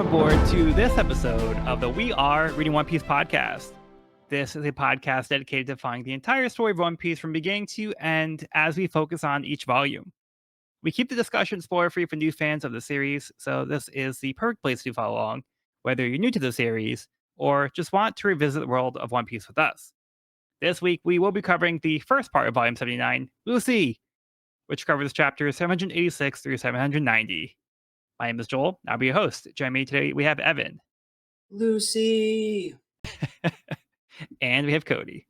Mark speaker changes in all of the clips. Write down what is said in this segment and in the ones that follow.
Speaker 1: aboard to this episode of the We Are Reading One Piece podcast. This is a podcast dedicated to following the entire story of One Piece from beginning to end as we focus on each volume. We keep the discussion spoiler-free for new fans of the series, so this is the perfect place to follow along, whether you're new to the series or just want to revisit the world of One Piece with us. This week, we will be covering the first part of Volume 79, Lucy, which covers chapters 786 through 790. My name is Joel. I'll be your host. Joining me today, we have Evan.
Speaker 2: Lucy.
Speaker 1: And we have Cody.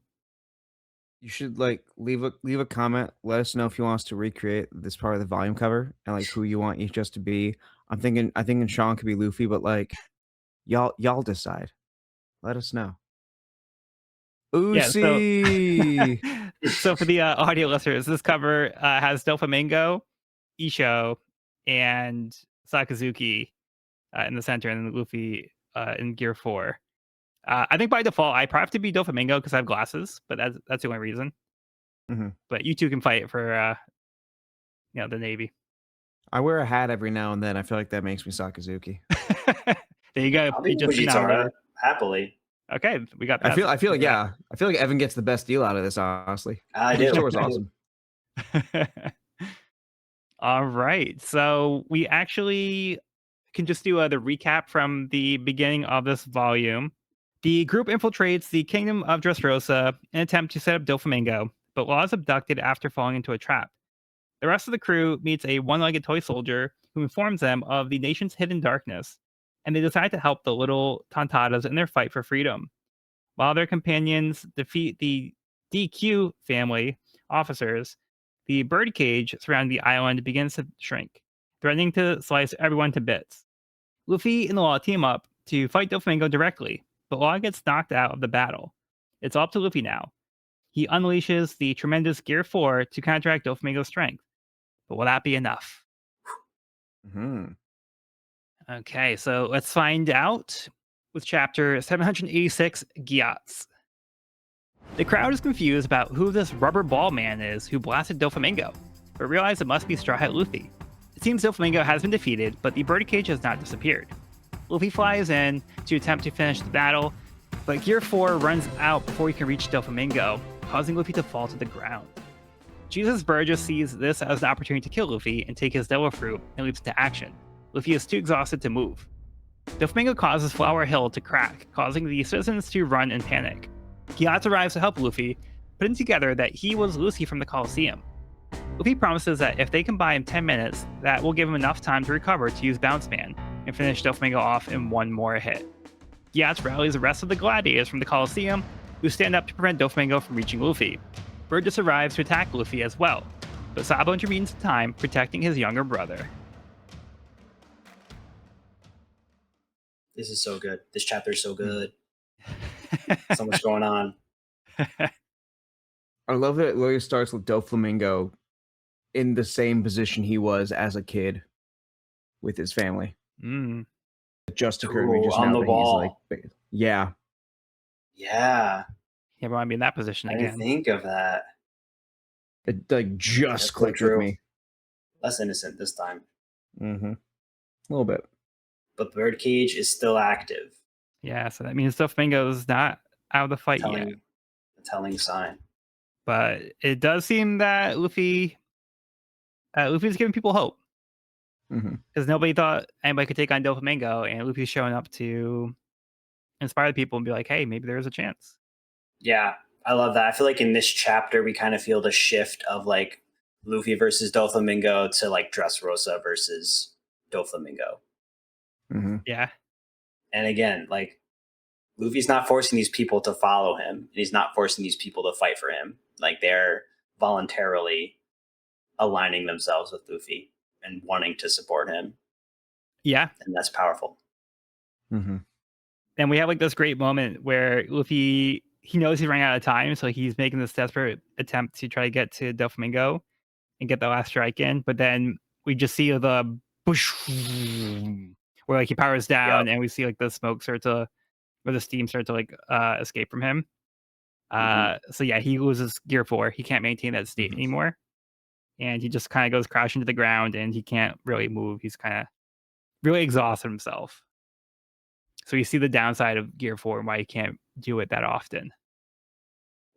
Speaker 3: You should leave a comment. Let us know if you want us to recreate this part of the volume cover and who you want each just to be. I thinking Sean could be Luffy, but y'all decide. Let us know. Lucy.
Speaker 1: Yeah, so for the audio listeners, this cover has Doflamingo, Isho, and Sakazuki in the center, and then Luffy in Gear 4. I think by default, I probably have to be Doflamingo because I have glasses, but that's the only reason.
Speaker 3: Mm-hmm.
Speaker 1: But you two can fight for the Navy.
Speaker 3: I wear a hat every now and then. I feel like that makes me Sakazuki.
Speaker 1: There you go.
Speaker 2: I'll be Vegeta, happily.
Speaker 1: Okay, we got that.
Speaker 3: I feel like Evan gets the best deal out of this, honestly.
Speaker 2: I do.
Speaker 3: The story's awesome.
Speaker 1: All right, so we actually can just do the recap from the beginning of this volume. The group infiltrates the kingdom of Dressrosa in an attempt to set up Doflamingo, but Law is abducted after falling into a trap. The rest of the crew meets a one-legged toy soldier who informs them of the nation's hidden darkness, and they decide to help the little Tontatas in their fight for freedom. While their companions defeat the DQ family officers, the birdcage surrounding the island begins to shrink, threatening to slice everyone to bits. Luffy and the Law team up to fight Doflamingo directly, but Law gets knocked out of the battle. It's up to Luffy now. He unleashes the tremendous Gear 4 to counteract Doflamingo's strength. But will that be enough?
Speaker 3: Mm-hmm.
Speaker 1: Okay, so let's find out with chapter 786, Gyats. The crowd is confused about who this rubber ball man is who blasted Doflamingo, but realize it must be Straw Hat Luffy. It seems Doflamingo has been defeated, but the birdcage has not disappeared. Luffy flies in to attempt to finish the battle, but Gear 4 runs out before he can reach Doflamingo, causing Luffy to fall to the ground. Jesus Burgess sees this as an opportunity to kill Luffy and take his Devil Fruit and leaps into action. Luffy is too exhausted to move. Doflamingo causes Flower Hill to crack, causing the citizens to run in panic. Gyats arrives to help Luffy, putting together that he was Lucy from the Colosseum. Luffy promises that if they can buy him 10 minutes, that will give him enough time to recover to use Bounce Man and finish Doflamingo off in one more hit. Gyats rallies the rest of the gladiators from the Colosseum, who stand up to prevent Doflamingo from reaching Luffy. Burgess arrives to attack Luffy as well, but Sabo intervenes in time, protecting his younger brother.
Speaker 2: This is so good. This chapter is so good. So much going on.
Speaker 3: I love that Lawyer starts with Doflamingo in the same position he was as a kid with his family.
Speaker 1: Mm.
Speaker 3: It just occurred to me just
Speaker 2: on
Speaker 3: now
Speaker 2: the
Speaker 3: that
Speaker 2: wall.
Speaker 3: he's yeah.
Speaker 1: You ever want to be in that position
Speaker 2: I
Speaker 1: again?
Speaker 2: didn't think of that.
Speaker 3: It just clicked with me.
Speaker 2: Less innocent this time.
Speaker 3: Mm-hmm. A little bit.
Speaker 2: But the birdcage is still active.
Speaker 1: Yeah, so that means Doflamingo's not out of the fight yet.
Speaker 2: A telling sign.
Speaker 1: But it does seem that Luffy's giving people hope. Because nobody thought anybody could take on Doflamingo, and Luffy's showing up to inspire the people and be like, hey, maybe there's a chance.
Speaker 2: Yeah, I love that. I feel like in this chapter, we kind of feel the shift of Luffy versus Doflamingo to Dressrosa versus Doflamingo.
Speaker 3: Mm-hmm.
Speaker 1: Yeah.
Speaker 2: And again, Luffy's not forcing these people to follow him, and he's not forcing these people to fight for him. They're voluntarily aligning themselves with Luffy and wanting to support him.
Speaker 1: Yeah.
Speaker 2: And that's powerful.
Speaker 3: Mm-hmm.
Speaker 1: And we have this great moment where Luffy, he knows he's running out of time, so he's making this desperate attempt to try to get to Doflamingo and get the last strike in. But then we just see the bush where he powers down, and we see the smoke start to, or the steam start to escape from him. So yeah, he loses Gear 4. He can't maintain that state anymore, and he just kind of goes crashing to the ground, and he can't really move. He's kind of really exhausted himself. So you see the downside of Gear 4 and why you can't do it that often.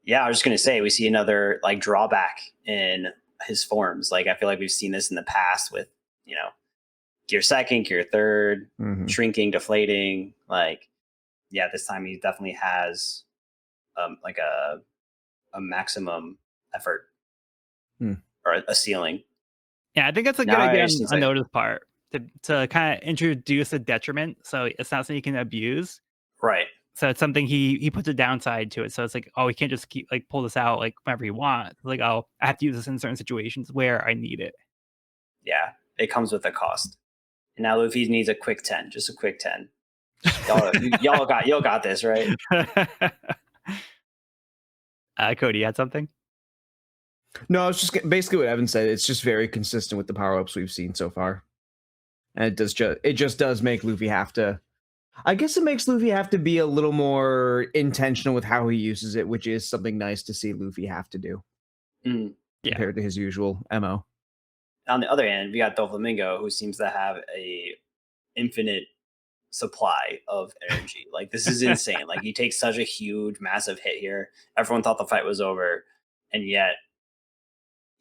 Speaker 2: Yeah, I was just gonna say we see another like drawback in his forms. Like I feel like we've seen this in the past with you know gear second, gear third,
Speaker 3: Mhm.
Speaker 2: shrinking, deflating. Like yeah, this time he definitely has like a maximum effort
Speaker 3: Hmm.
Speaker 2: or a ceiling.
Speaker 1: Yeah, I think that's a good
Speaker 2: Now
Speaker 1: idea
Speaker 2: it
Speaker 1: on
Speaker 2: just seems
Speaker 1: on
Speaker 2: like
Speaker 1: Noda's part to kind of introduce a detriment, so it's not something you can abuse.
Speaker 2: right.
Speaker 1: So it's something he puts a downside to it. So it's like, oh, he can't just keep like pull this out like whenever he wants. Like, oh, I have to use this in certain situations where I need it.
Speaker 2: Yeah, it comes with a cost. And now Luffy needs a quick 10, just a quick 10. Y'all got this, right?
Speaker 1: Cody, you had something?
Speaker 3: No, it's just basically what Evan said. It's just very consistent with the power ups we've seen so far, and it just does make Luffy have to. I guess it makes Luffy have to be a little more intentional with how he uses it, which is something nice to see Luffy have to do
Speaker 2: Mm.
Speaker 1: Yeah.
Speaker 3: compared to his usual mo.
Speaker 2: On the other hand, we got Doflamingo, who seems to have a infinite supply of energy. Like this is insane. Like he takes such a huge, massive hit here. Everyone thought the fight was over, and yet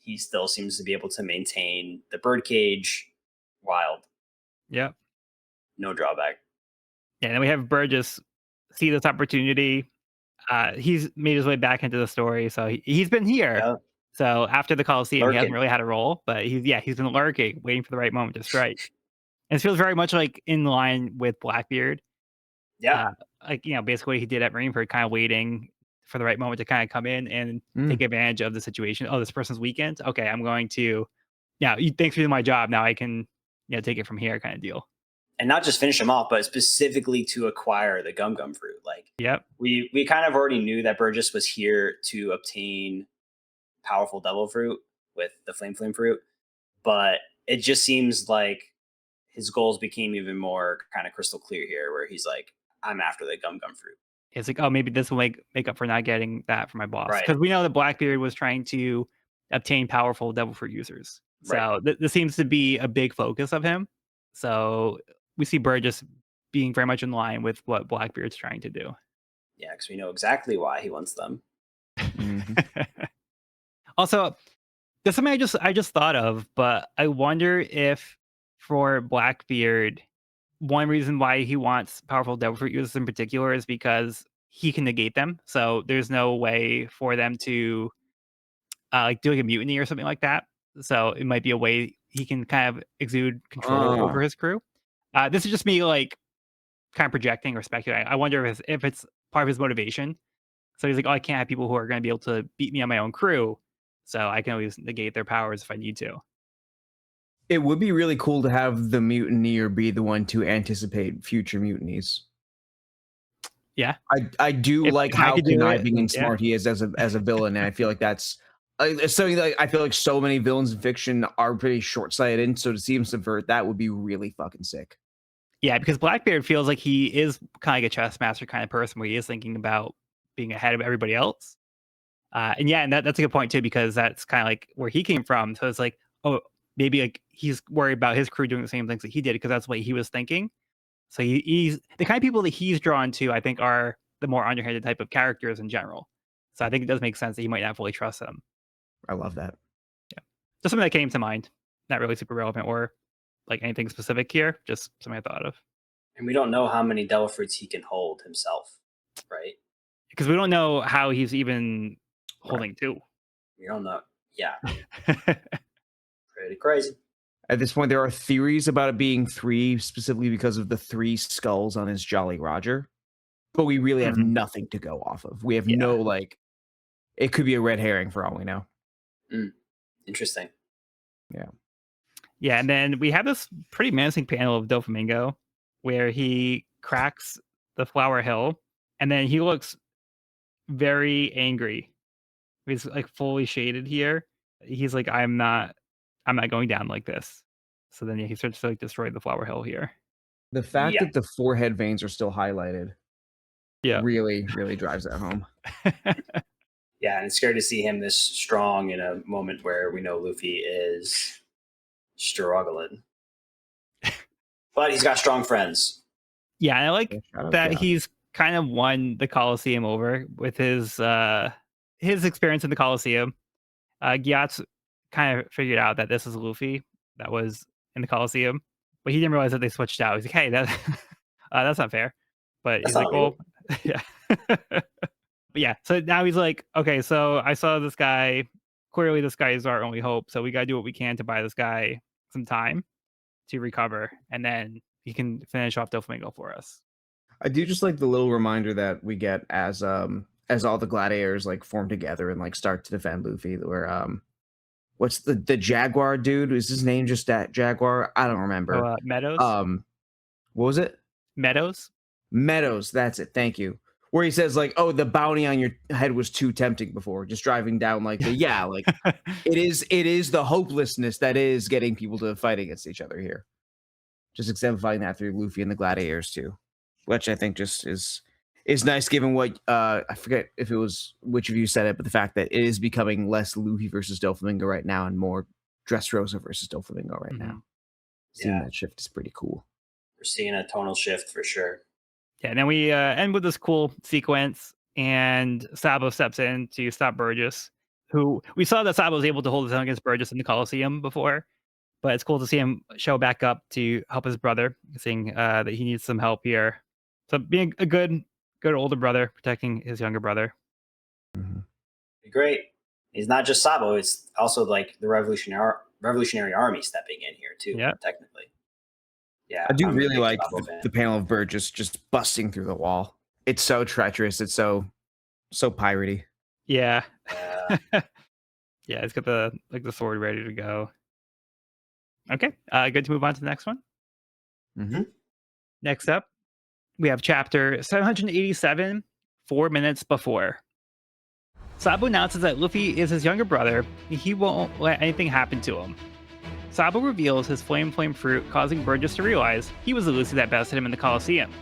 Speaker 2: he still seems to be able to maintain the birdcage. Wild,
Speaker 1: Yep.
Speaker 2: no drawback.
Speaker 1: Yeah. And then we have Burgess see this opportunity. He's made his way back into the story, so he's been here.
Speaker 2: Yeah,
Speaker 1: So after the Coliseum, he hasn't
Speaker 2: lurking.
Speaker 1: really had a role, but he's been lurking, waiting for the right moment to strike. And it feels very much like in line with Blackbeard.
Speaker 2: Yeah,
Speaker 1: Uh, like, basically what he did at Marineford, kind of waiting for the right moment to kind of come in and
Speaker 3: Mm.
Speaker 1: take advantage of the situation. Oh, this person's weekend. Okay, I'm going to, yeah, thanks for doing my job. Now I can, take it from here kind of deal.
Speaker 2: and not just finish him off, but specifically to acquire the gum gum fruit. Like
Speaker 1: Yep.
Speaker 2: we kind of already knew that Burgess was here to obtain powerful devil fruit with the flame fruit, but it just seems like his goals became even more kind of crystal clear here, where he's like, I'm after the gum fruit.
Speaker 1: It's like, oh, maybe this will make up for not getting that from my boss.
Speaker 2: Right,
Speaker 1: Because we know that Blackbeard was trying to obtain powerful devil fruit users.
Speaker 2: right.
Speaker 1: So this seems to be a big focus of him. So we see Burgess being very much in line with what Blackbeard's trying to do.
Speaker 2: Yeah, because we know exactly why he wants them.
Speaker 3: Mhm.
Speaker 1: Also, there's something I just thought of, but I wonder if for Blackbeard, one reason why he wants powerful devil fruit users in particular is because he can negate them. So there's no way for them to like doing a mutiny or something like that. So it might be a way he can kind of exude control
Speaker 3: Ah,
Speaker 1: over his crew. This is just me like kind of projecting or speculating. I wonder if it's part of his motivation. So he's like, oh, I can't have people who are going to be able to beat me on my own crew. So I can always negate their powers if I need to.
Speaker 3: it would be really cool to have the mutineer be the one to anticipate future mutinies.
Speaker 1: Yeah.
Speaker 3: I do
Speaker 1: If
Speaker 3: like
Speaker 1: I
Speaker 3: how
Speaker 1: could do it,
Speaker 3: conniving
Speaker 1: then
Speaker 3: and
Speaker 1: yeah.
Speaker 3: smart he is as a villain, and I feel like that's it's something that I feel like so many villains in fiction are pretty short sighted in. So to see him subvert that would be really fucking sick.
Speaker 1: Yeah, because Blackbeard feels like he is kind of like a chess master kind of person where he is thinking about being ahead of everybody else. And yeah, and that's a good point too, because that's kind of like where he came from. So it's like, oh, maybe like he's worried about his crew doing the same things that he did because that's what he was thinking. So he's the kind of people that he's drawn to, I think, are the more underhanded type of characters in general. So I think it does make sense that he might not fully trust them.
Speaker 3: I love that.
Speaker 1: Yeah. Just something that came to mind. Not really super relevant or like anything specific here, just something I thought of.
Speaker 2: And we don't know how many devil fruits he can hold himself, right?
Speaker 1: Because we don't know how he's even
Speaker 3: Right.
Speaker 1: holding two.
Speaker 2: We don't know. Yeah, pretty crazy.
Speaker 3: At this point, there are theories about it being three, specifically because of the three skulls on his Jolly Roger. But we really have
Speaker 1: Mhm.
Speaker 3: nothing to go off of. We have
Speaker 1: Yeah.
Speaker 3: no like. It could be a red herring for all we know.
Speaker 2: Interesting.
Speaker 1: Yeah, and then we have this pretty menacing panel of Doflamingo where he cracks the flower hill and then he looks very angry. He's like fully shaded here. He's like, I'm not going down like this. So then yeah, he starts to like destroy the flower hill here.
Speaker 3: The fact
Speaker 2: Yeah,
Speaker 3: that the forehead veins are still highlighted
Speaker 1: Yeah.
Speaker 3: really, really drives that home.
Speaker 2: yeah, and it's scary to see him this strong in a moment where we know Luffy is struggling. But he's got strong friends.
Speaker 1: Yeah, and I like
Speaker 3: Yeah, shout out
Speaker 1: that
Speaker 3: Gyats.
Speaker 1: he's kind of won the Colosseum over with his experience in the Colosseum. Gyats kind of figured out that this is Luffy that was in the Colosseum, but he didn't realize that they switched out. He's like, "Hey, that that's not fair." But
Speaker 2: That's
Speaker 1: he's
Speaker 2: not
Speaker 1: like,
Speaker 2: legal.
Speaker 1: "Well, yeah." But yeah, so now he's like, "Okay, so I saw this guy. Clearly, this guy is our only hope. So we got to do what we can to buy this guy some time to recover, and then he can finish off Doflamingo for us."
Speaker 3: I do just like the little reminder that we get as all the gladiators like form together and like start to defend Luffy. Where what's the Jaguar dude? Is his name just that Jaguar? I don't
Speaker 1: Oh,
Speaker 3: remember.
Speaker 1: Meadows,
Speaker 3: Um, what was it?
Speaker 1: Meadows.
Speaker 3: Meadows. That's it. Thank you. Where he says like, "Oh, the bounty on your head was too tempting before." Just driving down like the yeah, like it is the hopelessness that is getting people to fight against each other here. Just exemplifying that through Luffy and the gladiators too, which I think just is nice given what I forget if it was which of you said it, but the fact that it is becoming less Luffy versus Doflamingo right now and more Dressrosa versus Doflamingo right
Speaker 1: Mhm.
Speaker 3: now. Seeing
Speaker 2: Yeah,
Speaker 3: that shift is pretty cool.
Speaker 2: we're seeing a tonal shift for sure.
Speaker 1: Yeah, and then we end with this cool sequence, and Sabo steps in to stop Burgess, who we saw that Sabo was able to hold his own against Burgess in the Colosseum before, but it's cool to see him show back up to help his brother, seeing that he needs some help here. So being a good older brother, protecting his younger brother.
Speaker 3: Mhm.
Speaker 2: Great. He's not just Sabo; it's also like the Revolutionary Army stepping in here too.
Speaker 1: Yeah,
Speaker 2: Technically, yeah,
Speaker 3: I do
Speaker 2: I'm a
Speaker 3: really
Speaker 2: big
Speaker 3: like
Speaker 2: Sabo fan.
Speaker 3: the panel of Burgess just busting through the wall. It's so treacherous. It's so piratey.
Speaker 1: yeah,
Speaker 2: Yeah.
Speaker 1: yeah. It's got the sword ready to go. Okay, good to move on to the next one.
Speaker 3: Mhm.
Speaker 1: Next up, we have chapter 787, 4 minutes before. Sabo announces that Luffy is his younger brother, and he won't let anything happen to him. Sabo reveals his flame fruit, causing Burgess to realize he was the Luffy that bested him in the Colosseum.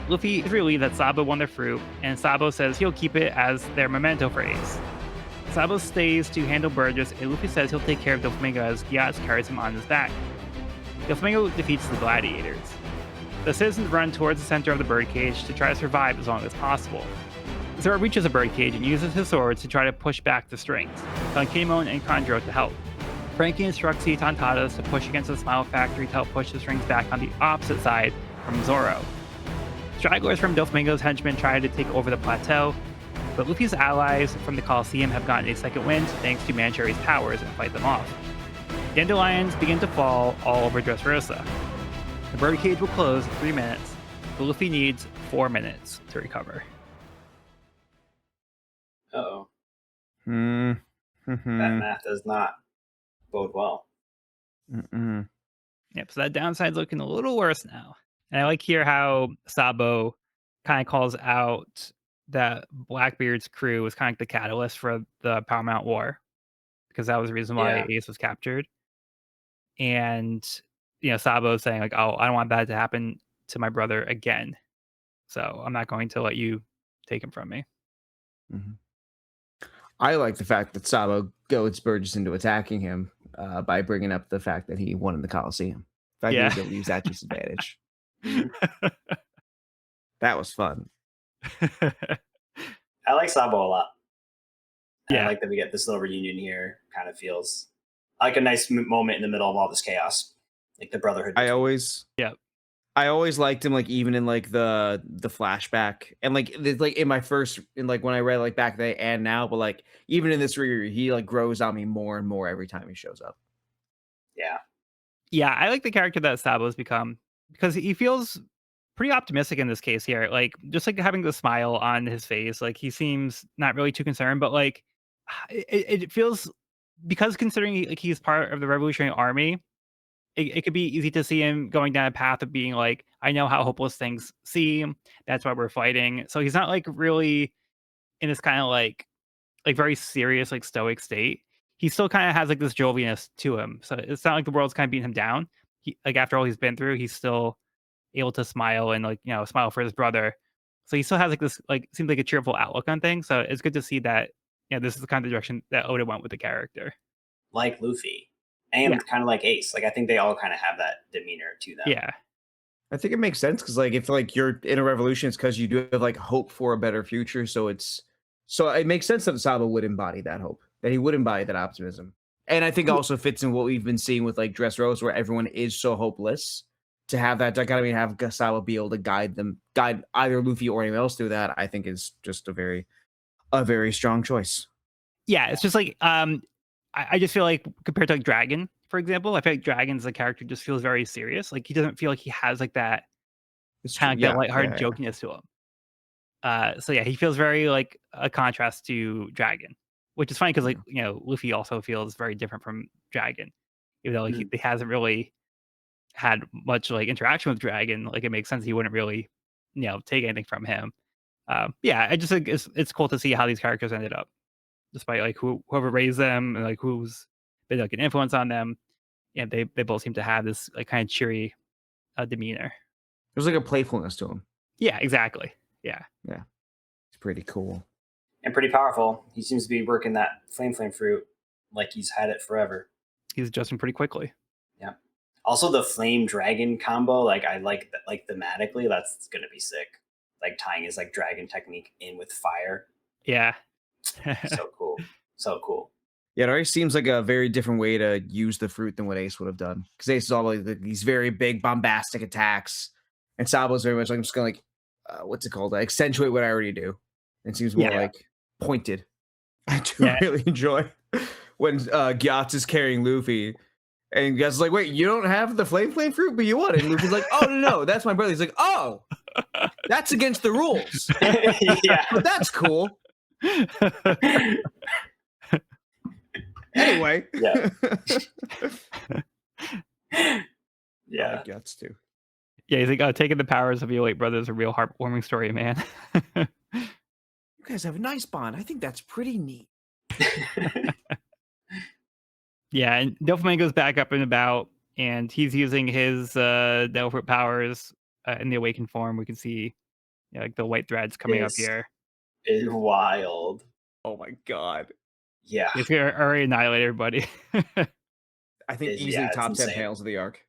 Speaker 1: Luffy is relieved that Sabo won their fruit, and Sabo says he'll keep it as their memento for Ace. Sabo stays to handle Burgess, and Luffy says he'll take care of Doflamingo as Gyats carries him on his back. Doflamingo defeats the gladiators. The citizens run towards the center of the birdcage to try to survive as long as possible. Zoro reaches the birdcage and uses his swords to try to push back the strings, telling Kinemon and Kanjuro to help. Frankie instructs the Tontadas to push against the Smile Factory to help push the strings back on the opposite side from Zoro. Stragglers from Doflamingo's henchmen try to take over the plateau, but Luffy's allies from the Colosseum have gotten a second wind thanks to Manchuri's powers and fight them off. Dandelions begin to fall all over Dressrosa. The birdcage will close in 3 minutes, but Luffy needs 4 minutes to recover.
Speaker 2: Oh,
Speaker 3: Hmm.
Speaker 2: that
Speaker 3: Mhm.
Speaker 2: math does not bode well.
Speaker 3: Mm-mm.
Speaker 1: Yep, so that downside's looking a little worse now. And I like here how Sabo kind of calls out that Blackbeard's crew was kind of like the catalyst for the Paramount War, because that was the reason why
Speaker 2: Yeah,
Speaker 1: Ace was captured. And Sabo saying like, "Oh, I don't want that to happen to my brother again. So I'm not going to let you take him from me."
Speaker 3: Mhm. I like the fact that Sabo goads Burgess into attacking him by bringing up the fact that he won in the Coliseum. The fact that he
Speaker 1: Yeah.
Speaker 3: was able to use that to his advantage.
Speaker 2: mhm.
Speaker 3: That was fun.
Speaker 2: I like Sabo a lot. And I
Speaker 1: Yeah.
Speaker 2: like that we get this little reunion here. Kind of feels like a nice moment in the middle of all this chaos, like the brotherhood
Speaker 3: I
Speaker 2: between.
Speaker 3: always
Speaker 1: Yeah.
Speaker 3: I always liked him, like, even in, like, the flashback and, like, in my first in, like, when I read, like, back then and now, but, like, even in this reread, he, like, grows on me more and more every time he shows up.
Speaker 2: Yeah,
Speaker 1: Yeah, I like the character that Sabo's become because he feels pretty optimistic in this case here. Like, just like having the smile on his face, like he seems not really too concerned, but like it feels because considering like he's part of the Revolutionary Army, it could be easy to see him going down a path of being like, I know how hopeless things seem. That's why we're fighting. So he's not like really in this kind of like very serious, like stoic state. He still kind of has like this jovialness to him. So it's not like the world's kind of beating him down. He like after all he's been through, he's still able to smile and like smile for his brother. So he still has like this like seems like a cheerful outlook on things. So it's good to see that this is the kind of direction that Oda went with the character.
Speaker 2: like Luffy
Speaker 1: Yeah,
Speaker 2: and kind of like Ace. Like I think they all kind of have that demeanor to them.
Speaker 1: yeah.
Speaker 3: I think it makes sense because, like, if like you're in a revolution, it's because you do have like hope for a better future. So it makes sense that Sabo would embody that hope, that he would embody that optimism, and I think it also fits in what we've been seeing with like Dressrosa, where everyone is so hopeless. To have that dichotomy, have Sabo be able to guide either Luffy or anyone else through that, I think is just a very strong choice.
Speaker 1: Yeah, it's just like I just feel like compared to like Dragon, for example, I feel like Dragon's a character just feels very serious. Like he doesn't feel like he has like that
Speaker 3: It's
Speaker 1: kind
Speaker 3: true.
Speaker 1: of like that
Speaker 3: Yeah,
Speaker 1: lighthearted
Speaker 3: yeah, yeah.
Speaker 1: jokiness to him. So yeah, he feels very like a contrast to Dragon, which is funny because like
Speaker 3: Yeah.
Speaker 1: Luffy also feels very different from Dragon, even though like,
Speaker 2: Mhm.
Speaker 1: he hasn't really had much like interaction with Dragon. Like it makes sense he wouldn't really take anything from him. Yeah, I just think it's cool to see how these characters ended up, despite like whoever raised them and like who's been like an influence on them. And they both seem to have this like kind of cheery demeanor.
Speaker 3: There's like a playfulness to him.
Speaker 1: Yeah, exactly. Yeah,
Speaker 3: Yeah, it's pretty cool.
Speaker 2: And pretty powerful. He seems to be working that flame fruit like he's had it forever.
Speaker 1: he's adjusting pretty quickly.
Speaker 2: Yeah. Also, the flame dragon combo, like I like that, like thematically, that's gonna be sick. Like tying his like dragon technique in with fire,
Speaker 1: Yeah.
Speaker 2: so cool, so cool.
Speaker 3: Yeah, it already seems like a very different way to use the fruit than what Ace would have done. Because Ace is all like these very big, bombastic attacks, and Sabo's very much like I'm just gonna like, what's it called? Accentuate what I already do. It seems more
Speaker 1: Yeah.
Speaker 3: like pointed. I do
Speaker 1: Yeah.
Speaker 3: really enjoy when Gyats is carrying Luffy, and Gyats is like, "Wait, you don't have the flame fruit, but you want it." And Luffy's like, "Oh no, that's my brother." He's like, "Oh, that's against the rules,
Speaker 2: Yeah.
Speaker 3: but that's cool." Anyway,
Speaker 2: Yeah.
Speaker 3: I
Speaker 2: Yeah.
Speaker 3: like Gyats too.
Speaker 1: Yeah, he's like, "Oh, taking the powers of your late brother is a real heartwarming story, man."
Speaker 3: You guys have a nice bond. I think that's pretty neat.
Speaker 1: Yeah, and Doflamingo's back up and about, and he's using his Devil Fruit powers in the awakened form. We can see like the white threads coming up
Speaker 2: This
Speaker 1: here.
Speaker 2: is wild.
Speaker 3: Oh my god.
Speaker 2: Yeah.
Speaker 1: He's gonna already annihilate everybody.
Speaker 3: I think
Speaker 2: Is-
Speaker 3: easily
Speaker 2: yeah, it's
Speaker 3: top 10
Speaker 2: insane.
Speaker 3: panels of the arc.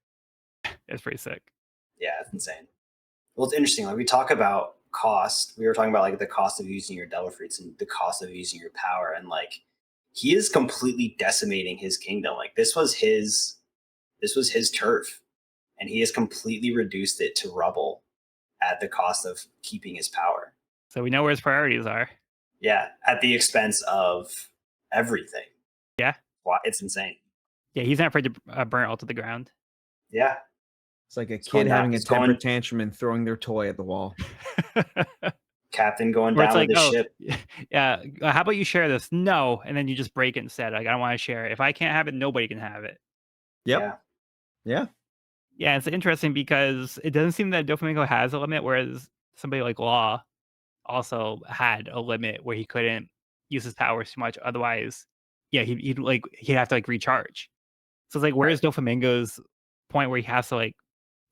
Speaker 1: It's pretty sick.
Speaker 2: Yeah, it's insane. Well, it's interesting. Like we talk about cost. We were talking about like the cost of using your devil fruits and the cost of using your power, and like he is completely decimating his kingdom. Like this was his turf, and he has completely reduced it to rubble at the cost of keeping his power.
Speaker 1: So we know where his priorities are.
Speaker 2: Yeah, at the expense of everything.
Speaker 1: Yeah.
Speaker 2: Wow, it's insane.
Speaker 1: Yeah, he's not afraid to burn it all to the ground.
Speaker 2: Yeah.
Speaker 3: It's like a
Speaker 2: It's
Speaker 3: kid
Speaker 2: going down-
Speaker 3: having a
Speaker 2: it's
Speaker 3: temper
Speaker 2: going-
Speaker 3: tantrum and throwing their toy at the wall.
Speaker 2: Captain going
Speaker 1: Where it's
Speaker 2: down
Speaker 1: like,
Speaker 2: with the
Speaker 1: oh,
Speaker 2: ship.
Speaker 1: yeah, how about you share this? No, and then you just break it instead. Like, I don't want to share it. If I can't have it, nobody can have it.
Speaker 3: Yep.
Speaker 2: Yeah.
Speaker 3: Yeah.
Speaker 1: Yeah, it's interesting because it doesn't seem that Doflamingo has a limit, whereas somebody like Law also had a limit where he couldn't use his powers too much. Otherwise, yeah, he'd have to like recharge. So it's like, where's Doflamingo's point where he has to like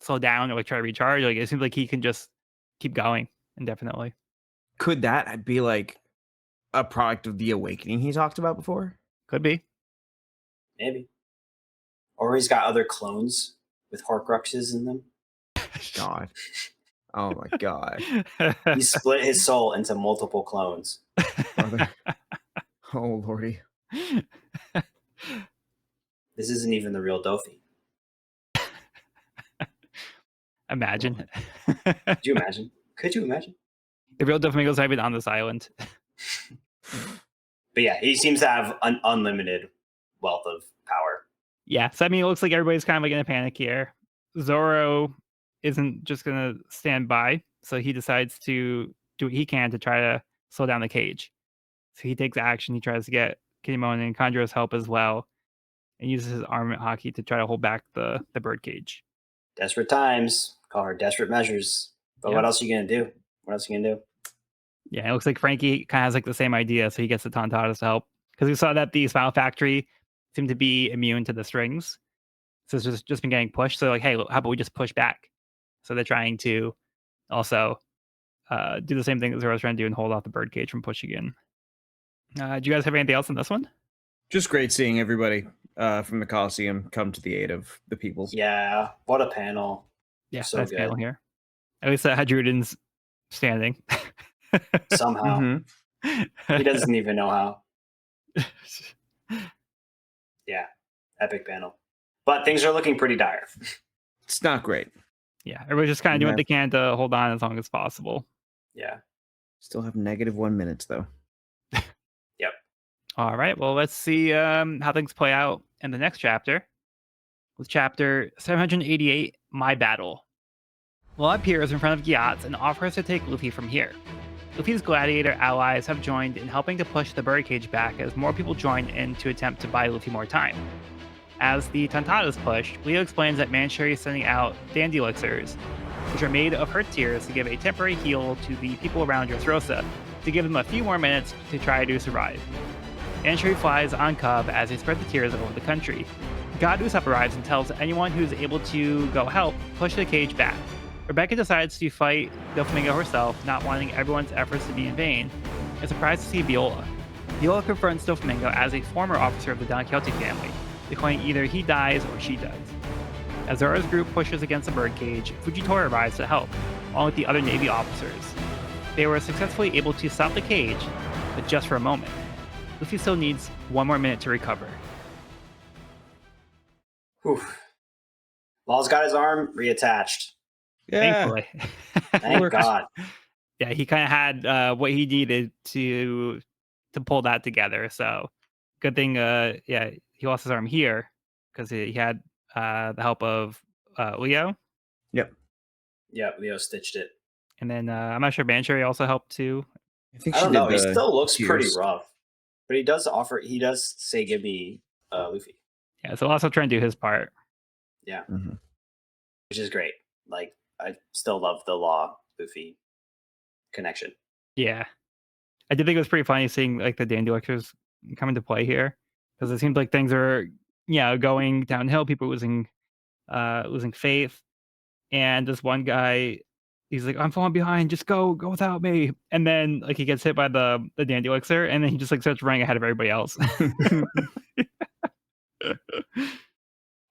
Speaker 1: slow down or like try to recharge? Like, it seems like he can just keep going indefinitely.
Speaker 3: Could that be like a product of the awakening he talked about before?
Speaker 1: Could be.
Speaker 2: Maybe. Or he's got other clones with Horcruxes in them.
Speaker 3: God. Oh my god.
Speaker 2: He split his soul into multiple clones.
Speaker 3: Brother. Oh lordy.
Speaker 2: This isn't even the real Dofi.
Speaker 1: Imagine.
Speaker 2: Could you imagine? Could you imagine?
Speaker 1: The real Doflamingo's not even on this island.
Speaker 2: But yeah, he seems to have an unlimited wealth of power.
Speaker 1: Yeah, so I mean, it looks like everybody's kind of like in a panic here. Zoro isn't just gonna stand by, so he decides to do what he can to try to slow down the cage. So he takes action. He tries to get Kinemon and Conjuro's help as well, and uses his armament hockey to try to hold back the bird cage.
Speaker 2: Desperate times. Call her desperate measures. But
Speaker 1: Yeah.
Speaker 2: what else are you gonna do? What else are you gonna do?
Speaker 1: Yeah, it looks like Frankie kind of has like the same idea, so he gets the Tontatas to help because we saw that the Smile Factory seemed to be immune to the strings, so it's just been getting pushed. So like, hey, how about we just push back? So they're trying to also do the same thing that Zoro's trying to do and hold off the birdcage from pushing in. Do you guys have anything else on this one?
Speaker 3: Just great seeing everybody from the Coliseum come to the aid of the people.
Speaker 2: Yeah, what a panel.
Speaker 1: Yeah,
Speaker 2: So
Speaker 1: nice panel
Speaker 2: good.
Speaker 1: here. At least Hadruden's standing.
Speaker 2: Somehow. He doesn't even know how. Yeah. Epic panel. But things are looking pretty dire.
Speaker 3: It's not great.
Speaker 1: Yeah, everybody's just kind of doing what they can to hold on as long as possible.
Speaker 2: Yeah.
Speaker 3: Still have -1 minutes though.
Speaker 2: Yep.
Speaker 1: All right, well, let's see how things play out in the next chapter. With chapter 788, My Battle. Law appears in front of Gyats and offers to take Luffy from here. Luffy's gladiator allies have joined in helping to push the birdcage back as more people join in to attempt to buy Luffy more time. As the Tontadas push, Leo explains that Manchuri is sending out dandy elixirs, which are made of her tears to give a temporary heal to the people around Dressrosa to give them a few more minutes to try to survive. Manchuri flies on Cub as they spread the tears over the country. God Usopp arrives and tells anyone who's able to go help push the cage back. Rebecca decides to fight Doflamingo herself, not wanting everyone's efforts to be in vain, and surprised to see Viola. Viola confronts Doflamingo as a former officer of the Don Quixote family, declaring either he dies or she does. As Zoro's group pushes against the birdcage, Fujitora arrives to help, along with the other Navy officers. They were successfully able to stop the cage, but just for a moment. Luffy still needs 1 more minute to recover.
Speaker 2: Whew. Law's got his arm reattached.
Speaker 3: Yeah.
Speaker 1: Thankfully.
Speaker 2: Thank God.
Speaker 1: Yeah, he kind of had what he needed to pull that together. So good thing, yeah, he lost his arm here because he had the help of Leo,
Speaker 3: Yep.
Speaker 2: Yeah, Leo stitched it.
Speaker 1: and then I'm not sure Manchuri also helped too.
Speaker 3: I think
Speaker 2: I
Speaker 3: she
Speaker 2: don't
Speaker 3: did
Speaker 2: know. He
Speaker 3: the
Speaker 2: still looks pretty
Speaker 3: tears.
Speaker 2: rough. But he does offer, he does say, give me Luffy.
Speaker 1: Yeah, so also trying to do his part.
Speaker 2: Yeah.
Speaker 3: Mhm.
Speaker 2: Which is great. Like, I still love the Law Luffy connection.
Speaker 1: Yeah, I did think it was pretty funny seeing like the dandy lectures come into play here because it seems like things are going downhill. People losing faith. And this one guy, he's like, "I'm falling behind. Just go without me." And then like he gets hit by the dandy elixir, and then he just like starts running ahead of everybody else.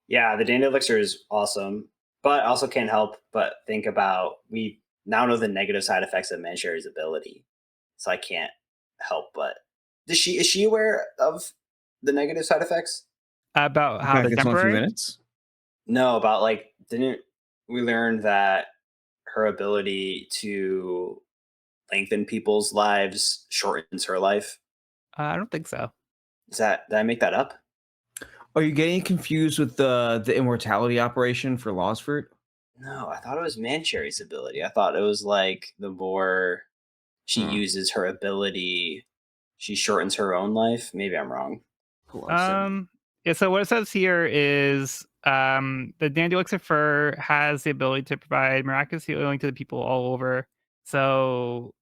Speaker 2: Yeah, the Dandy Elixir is awesome. But I also can't help but think about, we now know the negative side effects of Manchuri's ability. So I can't help but is she aware of the negative side effects?
Speaker 1: About
Speaker 3: In
Speaker 1: how
Speaker 3: fact,
Speaker 1: the
Speaker 3: it's only a few
Speaker 1: temporary.
Speaker 3: minutes.
Speaker 2: No, about like, didn't we learn that her ability to lengthen people's lives shortens her life?
Speaker 1: I don't think so.
Speaker 2: Did I make that up?
Speaker 3: Are you getting confused with the immortality operation for Law's Fruit?
Speaker 2: No, I thought it was Manchuri's ability. I thought it was like the more she uses her ability, she shortens her own life. Maybe I'm wrong.
Speaker 3: Pull up some-
Speaker 1: Yeah. So what it says here is the dandy elixir fur has the ability to provide miraculous healing to the people all over. So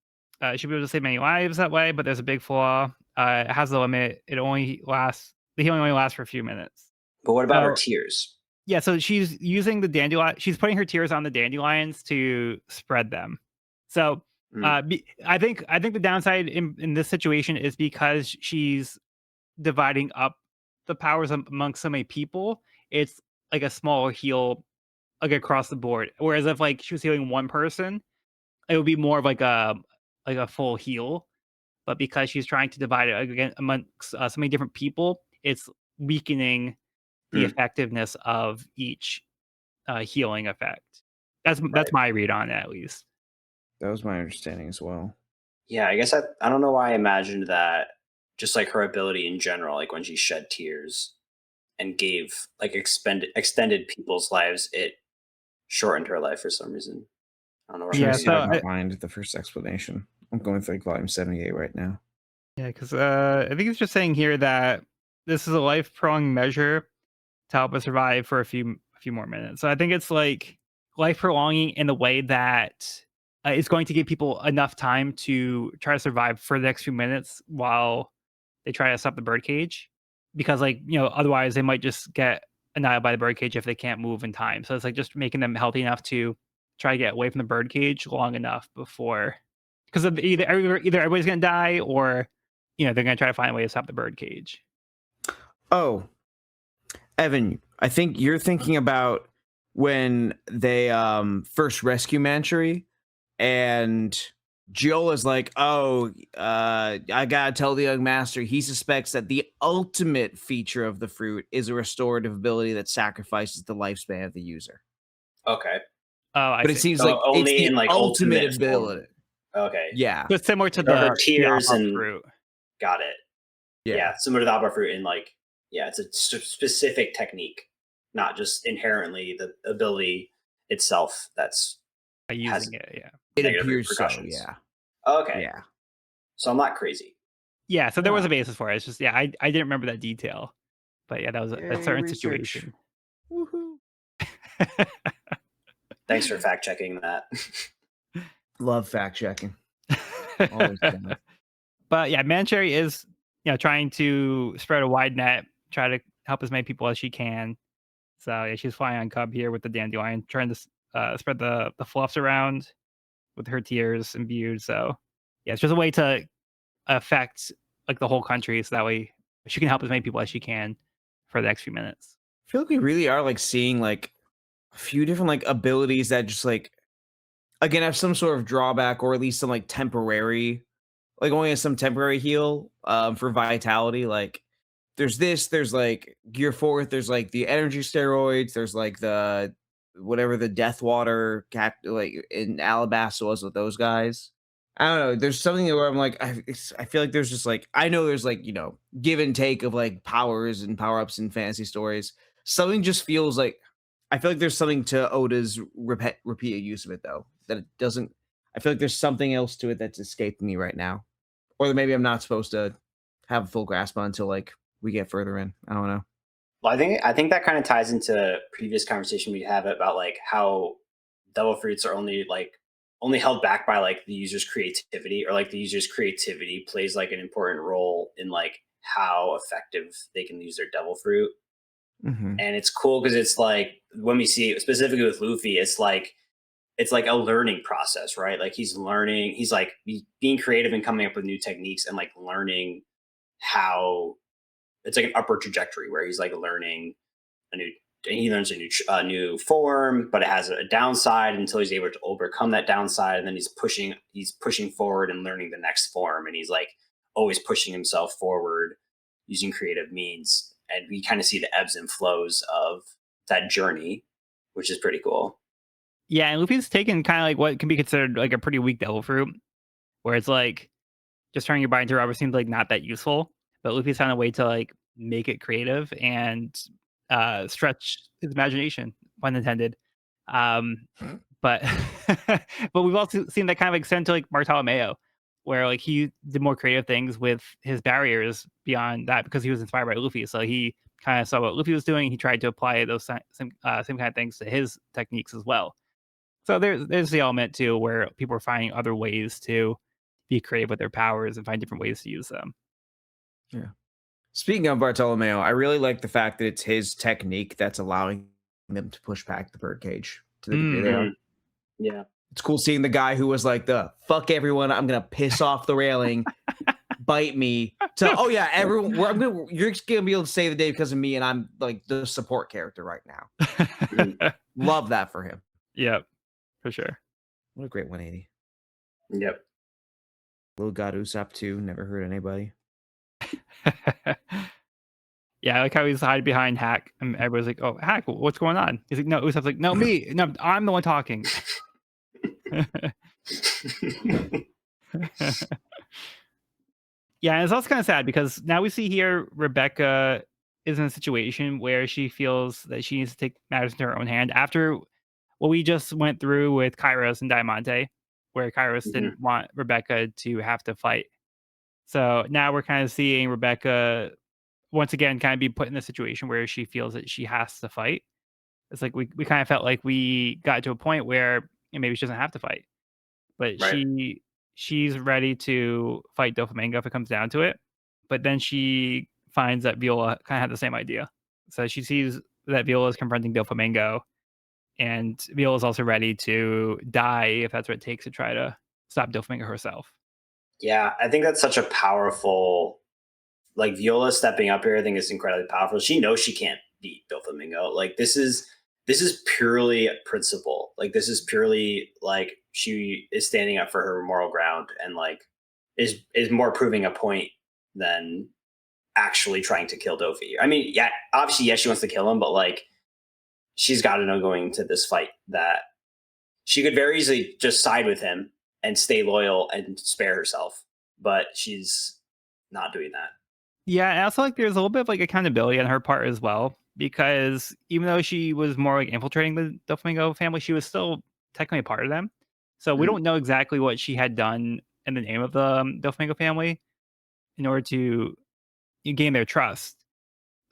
Speaker 1: it should be able to save many lives that way. But there's a big flaw. It has a limit. The healing only lasts for a few minutes.
Speaker 2: But what about her
Speaker 1: So-
Speaker 2: tears?
Speaker 1: Yeah, so she's using the dandelion. She's putting her tears on the dandelions to spread them. So I think the downside in this situation is because she's dividing up the powers amongst so many people. It's like a small heal, like across the board. Whereas if like she was healing one person, it would be more of like a full heal. But because she's trying to divide it again amongst so many different people, it's weakening the effectiveness of each healing effect. That's my read on it, at least.
Speaker 3: That was my understanding as well.
Speaker 2: Yeah, I guess I don't know why I imagined that just like her ability in general, like when she shed tears and gave like extended people's lives, it shortened her life for some reason. I don't know where
Speaker 1: Yeah,
Speaker 2: I'm
Speaker 3: Trying to see
Speaker 2: getting
Speaker 3: if I
Speaker 2: that.
Speaker 3: can find the first explanation. I'm going through like volume 78 right now.
Speaker 1: Yeah, because I think it's just saying here that this is a life prolonging measure to help us survive for a few more minutes. So I think it's like life prolonging in the way that it's going to give people enough time to try to survive for the next few minutes while they try to stop the birdcage. Because like, otherwise they might just get annihilated by the birdcage if they can't move in time. So it's like just making them healthy enough to try to get away from the birdcage long enough before, because either everybody's gonna die or they're gonna try to find a way to stop the birdcage.
Speaker 3: Oh, Evan, I think you're thinking about when they first rescue Manchery, and Giola's like, "Oh, I gotta tell the young master." He suspects that the ultimate feature of the fruit is a restorative ability that sacrifices the lifespan of the user.
Speaker 2: Okay.
Speaker 1: Oh, I
Speaker 3: But it
Speaker 1: see.
Speaker 3: seems
Speaker 2: So
Speaker 3: like it's
Speaker 2: only
Speaker 3: the
Speaker 2: in like
Speaker 3: ultimate
Speaker 2: ultimate form.
Speaker 3: ability.
Speaker 2: Okay.
Speaker 3: Yeah,
Speaker 1: So it's similar to
Speaker 2: So her
Speaker 1: the
Speaker 2: tears
Speaker 1: Alpha
Speaker 2: and
Speaker 1: fruit.
Speaker 2: got it.
Speaker 3: yeah.
Speaker 2: Yeah, similar to the Alba fruit in like, yeah, it's a specific technique, not just inherently the ability itself that's
Speaker 1: By
Speaker 2: has
Speaker 1: using it, yeah.
Speaker 3: It
Speaker 2: negative
Speaker 3: appears so.
Speaker 2: repercussions.
Speaker 3: Yeah,
Speaker 2: Okay,
Speaker 3: yeah.
Speaker 2: so I'm not crazy.
Speaker 1: Yeah, so there was a
Speaker 3: Ah,
Speaker 1: basis for it. It's just, yeah, I didn't remember that detail. But yeah, that was a
Speaker 3: yay,
Speaker 1: certain
Speaker 3: research.
Speaker 1: situation.
Speaker 3: Woohoo!
Speaker 2: Thanks for fact checking that.
Speaker 3: Love fact checking. Always down.
Speaker 1: But yeah, Mancherry is, trying to spread a wide net, try to help as many people as she can. So yeah, she's flying on Cub here with the dandelion, trying to spread the fluffs around with her tears imbued. So yeah, it's just a way to affect like the whole country, so that way she can help as many people as she can for the next few minutes.
Speaker 3: I feel like we really are like seeing like a few different like abilities that just like again have some sort of drawback or at least some like temporary, like only has some temporary heal for vitality. Like there's like gear fourth, there's like the energy steroids, there's like the whatever the death water cat like in Alabasta was with those guys. I don't know. There's something where I'm like, I feel like there's just like, I know there's like, give and take of like powers and power ups in fantasy stories. Something just feels like, I feel like there's something to Oda's repeated use of it though, that it doesn't, I feel like there's something else to it that's escaping me right now. Or that maybe I'm not supposed to have a full grasp on until like we get further in. I don't know.
Speaker 2: Well, I think that kind of ties into previous conversation we had about like how devil fruits are only held back by like the user's creativity, or like the user's creativity plays like an important role in like how effective they can use their devil fruit.
Speaker 3: Mm-hmm.
Speaker 2: And it's cool because it's like when we see it specifically with Luffy, it's like a learning process, right? Like he's learning, he's like being creative and coming up with new techniques and like learning how it's like an upward trajectory where he's like learning a new he learns a new form, but it has a downside until he's able to overcome that downside, and then he's pushing forward and learning the next form, and he's like always pushing himself forward using creative means, and we kind of see the ebbs and flows of that journey, which is pretty cool.
Speaker 1: Yeah, and Luffy's taken kind of like what can be considered like a pretty weak devil fruit, where it's like just turning your body into rubber seems like not that useful. But Luffy's found a way to like make it creative and stretch his imagination, pun intended. Um, but but we've also seen that kind of extend to like Bartolomeo, where like he did more creative things with his barriers beyond that because he was inspired by Luffy. So he kind of saw what Luffy was doing. He tried to apply those same kind of things to his techniques as well. So there's the element too where people are finding other ways to be creative with their powers and find different ways to use them.
Speaker 3: Yeah. Speaking of Bartolomeo, I really like the fact that it's his technique that's allowing them to push back the birdcage to the degree they are.
Speaker 2: Mhm. Yeah.
Speaker 3: It's cool seeing the guy who was like the fuck everyone, I'm gonna piss off the railing, bite me. To oh yeah, everyone, you're just gonna be able to save the day because of me, and I'm like the support character right now.
Speaker 2: Mhm.
Speaker 3: Love that for him.
Speaker 1: Yep, for sure.
Speaker 3: What a great 180.
Speaker 2: Yep.
Speaker 3: Little God Usopp too. Never hurt anybody.
Speaker 1: Yeah, I like how he's hiding behind Hack, and everybody's like, "Oh, Hack, what's going on?" He's like, "No." Usopp's like, "No, me. No, I'm the one talking." Yeah, and it's also kind of sad because now we see here Rebecca is in a situation where she feels that she needs to take matters into her own hand after what we just went through with Kairos and Diamante, where Kairos
Speaker 2: Mhm.
Speaker 1: didn't want Rebecca to have to fight. So now we're kind of seeing Rebecca once again kind of be put in a situation where she feels that she has to fight. It's like we kind of felt like we got to a point where maybe she doesn't have to fight, but
Speaker 2: Right.
Speaker 1: she's ready to fight Doflamingo if it comes down to it. But then she finds that Viola kind of had the same idea. So she sees that Viola is confronting Doflamingo, and Viola is also ready to die if that's what it takes to try to stop Doflamingo herself.
Speaker 2: Yeah, I think that's such a powerful, like Viola stepping up here. I think is incredibly powerful. She knows she can't beat Doflamingo. Like this is this is purely principle. Like this is purely like she is standing up for her moral ground and like is more proving a point than actually trying to kill Dofi. I mean, yeah, obviously, yes, she wants to kill him, but like she's got to know going into this fight that she could very easily just side with him and stay loyal and spare herself, but she's not doing that.
Speaker 1: Yeah, and I also like there's a little bit of like accountability on her part as well, because even though she was more like infiltrating the Doflamingo family, she was still technically a part of them. So we
Speaker 2: Mhm.
Speaker 1: don't know exactly what she had done in the name of the Doflamingo family in order to gain their trust.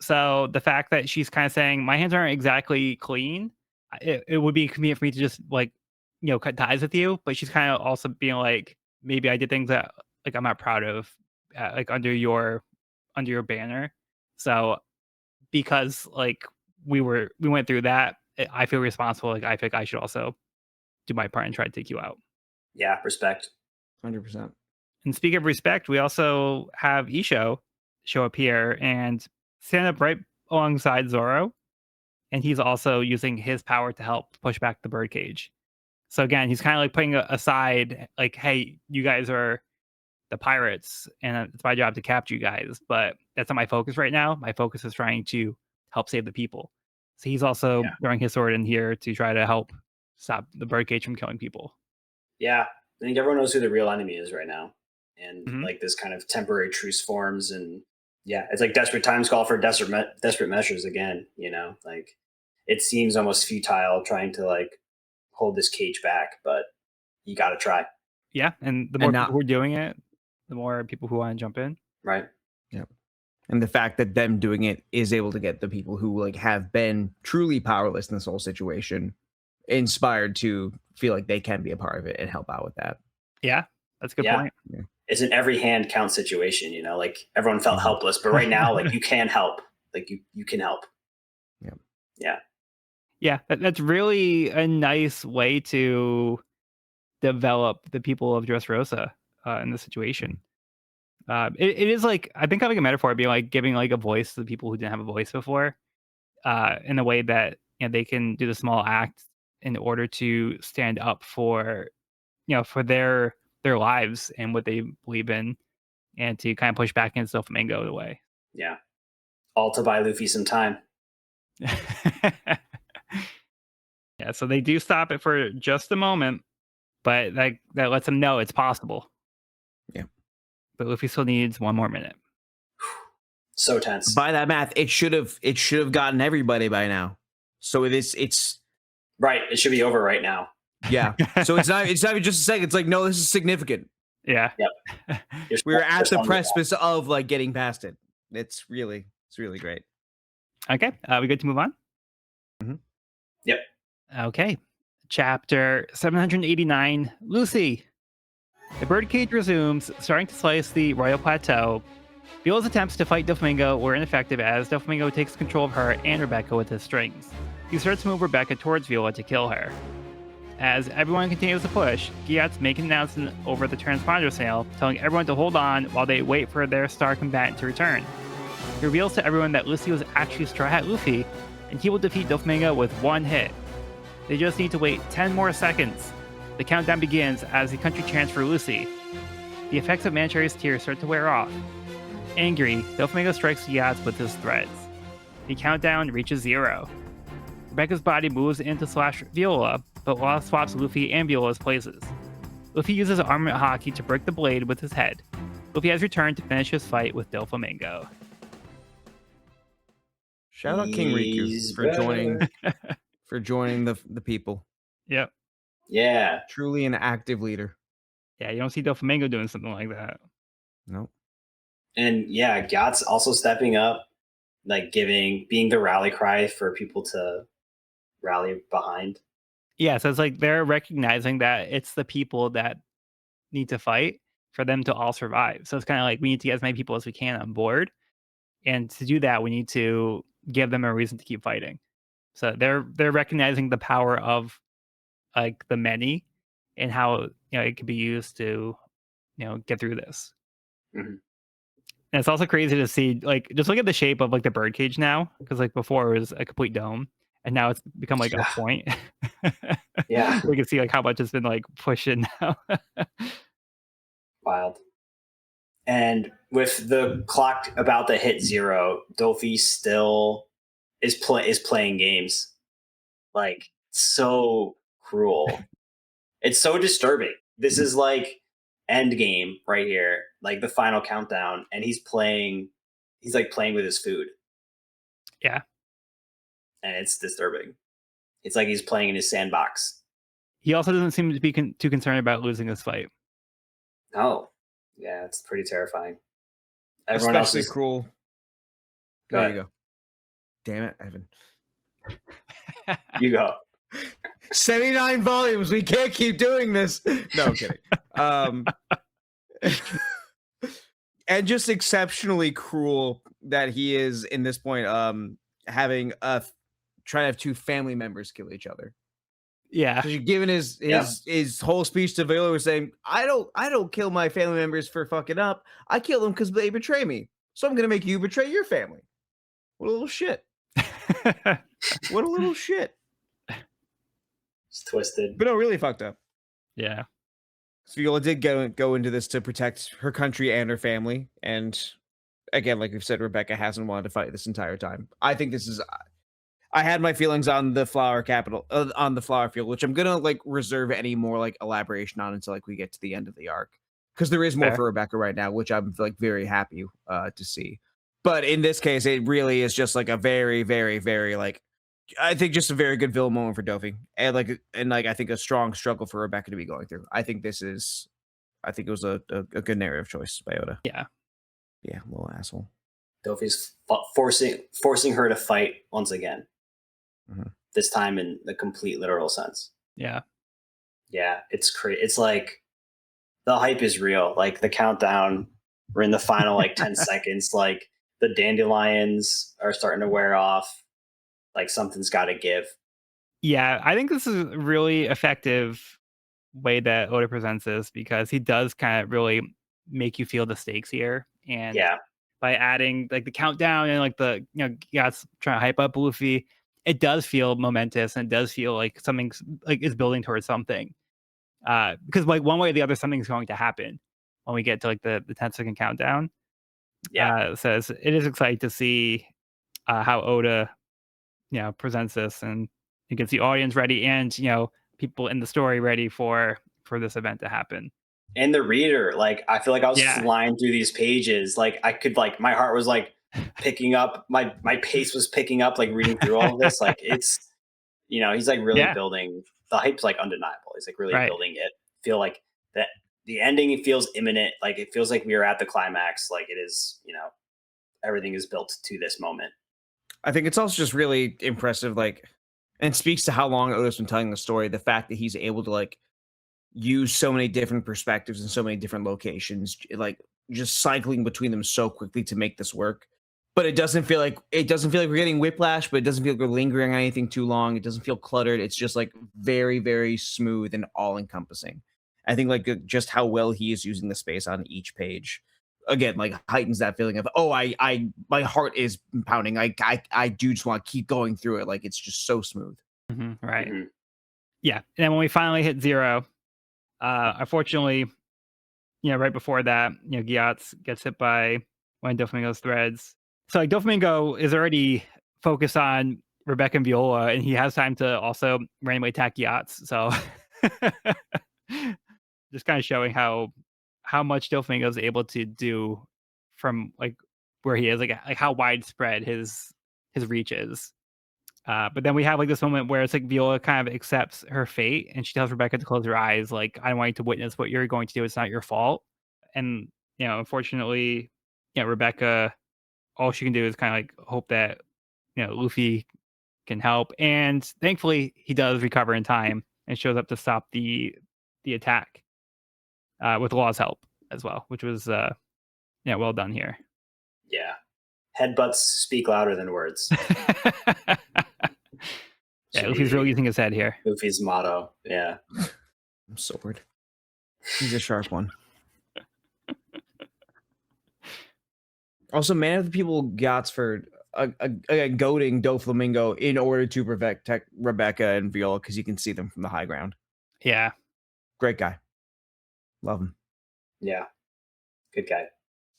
Speaker 1: So the fact that she's kind of saying my hands aren't exactly clean, it would be convenient for me to just like cut ties with you. But she's kind of also being like maybe I did things that like I'm not proud of, like under your banner. So because like we went through that, I feel responsible. Like I think I should also do my part and try to take you out.
Speaker 2: Yeah, respect.
Speaker 3: 100%.
Speaker 1: And speaking of respect, we also have Isho show up here and stand up right alongside Zoro, and he's also using his power to help push back the birdcage. So again, he's kind of like putting aside, like, "Hey, you guys are the pirates, and it's my job to capture you guys, but that's not my focus right now. My focus is trying to help save the people." So he's also
Speaker 2: Yeah.
Speaker 1: throwing his sword in here to try to help stop the birdcage from killing people.
Speaker 2: Yeah. I think everyone knows who the real enemy is right now. And
Speaker 1: Hmm.
Speaker 2: like this kind of temporary truce forms. And yeah, it's like desperate times call for desperate measures again, like it seems almost futile trying to like hold this cage back, but you got to try.
Speaker 1: Yeah, and the
Speaker 3: And
Speaker 1: more people
Speaker 3: not
Speaker 1: who are doing it, the more people who want to jump in.
Speaker 2: Right.
Speaker 3: yeah. And the fact that them doing it is able to get the people who like have been truly powerless in this whole situation inspired to feel like they can be a part of it and help out with that.
Speaker 1: Yeah, that's a good
Speaker 2: Yeah.
Speaker 1: point.
Speaker 2: It's an every hand count situation, like everyone felt
Speaker 3: Mhm.
Speaker 2: helpless, but right now, like you can help. Like you can help.
Speaker 3: Yeah.
Speaker 2: Yeah.
Speaker 1: Yeah, that's really a nice way to develop the people of Dressrosa in this situation. It is like I think having a metaphor being like giving like a voice to the people who didn't have a voice before, in a way that they can do the small act in order to stand up for for their lives and what they believe in, and to kind of push back against Doflamingo in a way.
Speaker 2: Yeah. All to buy Luffy some time.
Speaker 1: Yeah, so they do stop it for just a moment, but that lets them know it's possible.
Speaker 3: Yeah.
Speaker 1: But Luffy still needs one more minute.
Speaker 2: So tense.
Speaker 3: By that math, it should have gotten everybody by now. So it's
Speaker 2: Right. It should be over right now.
Speaker 3: yeah. So it's not even just a second. It's like, no, this is significant.
Speaker 1: Yeah.
Speaker 2: Yep. You're
Speaker 3: We were at the
Speaker 2: on
Speaker 3: precipice of like getting past it. It's really great.
Speaker 1: Okay. We good to move on?
Speaker 2: Yep.
Speaker 1: Okay. Chapter 789, Lucy. The birdcage resumes, starting to slice the Royal Plateau. Viola's attempts to fight Doflamingo were ineffective as Doflamingo takes control of her and Rebecca with his strings. He starts to move Rebecca towards Viola to kill her. As everyone continues to push, Gyats make an announcement over the transponder signal, telling everyone to hold on while they wait for their star combatant to return. He reveals to everyone that Lucy was actually Straw Hat Luffy, and he will defeat Doflamingo with one hit. They just need to wait 10 more seconds. The countdown begins as the country chants for Lucy. The effects of Manchuria's tears start to wear off. Angry, Doflamingo strikes Gyats with his threads. The countdown reaches 0. Rebecca's body moves in to slash Viola, but Law swaps Luffy and Viola's places. Luffy uses armament hockey to break the blade with his head. Luffy has returned to finish his fight with Doflamingo.
Speaker 3: Shout out King
Speaker 2: He's
Speaker 3: Riku
Speaker 2: back.
Speaker 3: for joining the people.
Speaker 1: Yep.
Speaker 2: Yeah.
Speaker 3: Truly an active leader.
Speaker 1: Yeah, you don't see Doflamingo doing something like that.
Speaker 3: No.
Speaker 2: And yeah, Gyats also stepping up, like being the rally cry for people to rally behind.
Speaker 1: Yeah, so it's like they're recognizing that it's the people that need to fight for them to all survive. So it's kind of like we need to get as many people as we can on board. And to do that, we need to give them a reason to keep fighting. So they're recognizing the power of like the many and how it can be used to get through this.
Speaker 2: Mhm.
Speaker 1: And it's also crazy to see like just look at the shape of like the birdcage now, because like before it was a complete dome, and now it's become like a
Speaker 2: Yeah.
Speaker 1: point.
Speaker 2: Yeah.
Speaker 1: We can see like how much it's been like pushing now.
Speaker 2: Wild. And with the clock about to hit 0, Dofi still is playing games. Like, so cruel. It's so disturbing. This is like end game right here, like the final countdown, and he's like playing with his food,
Speaker 1: Yeah,
Speaker 2: and it's disturbing. It's like he's playing in his sandbox.
Speaker 1: he also doesn't seem to be too concerned about losing this fight.
Speaker 2: Oh, yeah, it's pretty terrifying. Everyone else
Speaker 3: Especially
Speaker 2: is
Speaker 3: cruel.
Speaker 2: go
Speaker 3: There
Speaker 2: ahead.
Speaker 3: you go. Damn it, Evan.
Speaker 2: You go.
Speaker 3: 79 volumes. We can't keep doing this. No, I'm kidding. And just exceptionally cruel that he is in this point, having trying to have two family members kill each other.
Speaker 1: Yeah,
Speaker 3: So you're giving his whole speech to Viola was saying, I don't kill my family members for fucking up. I kill them because they betray me. So I'm gonna make you betray your family. What a little shit. What a little shit.
Speaker 2: It's twisted.
Speaker 3: But no, really fucked up.
Speaker 1: yeah,
Speaker 3: So Viola did go into this to protect her country and her family. And again, like we've said, Rebecca hasn't wanted to fight this entire time. I think this is. I had my feelings on the flower capital, on the flower field, which I'm gonna like reserve any more like elaboration on until like we get to the end of the arc, because there is more
Speaker 1: fair.
Speaker 3: for Rebecca right now, which I'm like very happy to see. But in this case, it really is just like a very, very, very like I think just a very good villain moment for Dofi, and I think a strong struggle for Rebecca to be going through. I think it was a good narrative choice by Oda.
Speaker 1: Yeah,
Speaker 3: Yeah, little asshole.
Speaker 2: Dofi's forcing her to fight once again.
Speaker 3: Mhm.
Speaker 2: This time in the complete literal sense.
Speaker 1: yeah.
Speaker 2: Yeah, it's crazy. It's like the hype is real. Like the countdown, we're in the final like 10 seconds. Like the dandelions are starting to wear off. Like something's got to give.
Speaker 1: Yeah, I think this is a really effective way that Oda presents this because he does kind of really make you feel the stakes here. And
Speaker 2: Yeah,
Speaker 1: by adding like the countdown and like the Gyats trying to hype up Luffy, it does feel momentous and it does feel like something's like is building towards something. Because like one way or the other, something's going to happen when we get to like the 10-second countdown.
Speaker 2: yeah.
Speaker 1: So it is exciting to see how Oda presents this and it gets the audience ready and people in the story ready for this event to happen.
Speaker 2: And the reader, like I feel like I was
Speaker 1: Yeah.
Speaker 2: flying through these pages. Like I could like my heart was like picking up. My pace was picking up. Like reading through all of this. Like it's he's like really
Speaker 1: Yeah.
Speaker 2: building. The hype's like undeniable. He's like really
Speaker 1: Right.
Speaker 2: building it. Feel like that the ending feels imminent. Like it feels like we are at the climax. Like it is. Everything is built to this moment.
Speaker 3: I think it's also just really impressive, like, and speaks to how long Oda's been telling the story. The fact that he's able to like use so many different perspectives and so many different locations, like just cycling between them so quickly to make this work. But it doesn't feel like we're getting whiplash, but it doesn't feel like we're lingering on anything too long. It doesn't feel cluttered. It's just like very, very smooth and all encompassing. I think like just how well he is using the space on each page again like heightens that feeling of I my heart is pounding. I do just want to keep going through it. Like it's just so smooth.
Speaker 1: Right.
Speaker 2: Mhm.
Speaker 1: Yeah. And then when we finally hit 0, unfortunately, right before that, Gyats gets hit by one of Doflamingo's threads. So like Doflamingo is already focused on Rebecca and Viola, and he has time to also randomly attack Gyats. So just kind of showing how much Doflamingo is able to do from like where he is, like how widespread his reach is. But then we have like this moment where it's like Viola kind of accepts her fate and she tells Rebecca to close her eyes, like, I want you to witness what you're going to do. It's not your fault. And, unfortunately, Rebecca, all she can do is kind of like hope that, Luffy can help. And thankfully he does recover in time and shows up to stop the attack with Law's help as well, which was, well done here.
Speaker 2: Yeah, headbutts speak louder than words.
Speaker 1: Yeah,
Speaker 2: Should
Speaker 1: Luffy's
Speaker 2: be
Speaker 1: really using his head here.
Speaker 2: Luffy's motto. Yeah.
Speaker 3: Sword. He's a sharp one. Also, Man of the People Gotsford goading Doflamingo in order to protect Rebecca and Viola because you can see them from the high ground.
Speaker 1: Yeah.
Speaker 3: Great guy. Love him.
Speaker 2: Yeah. Good guy.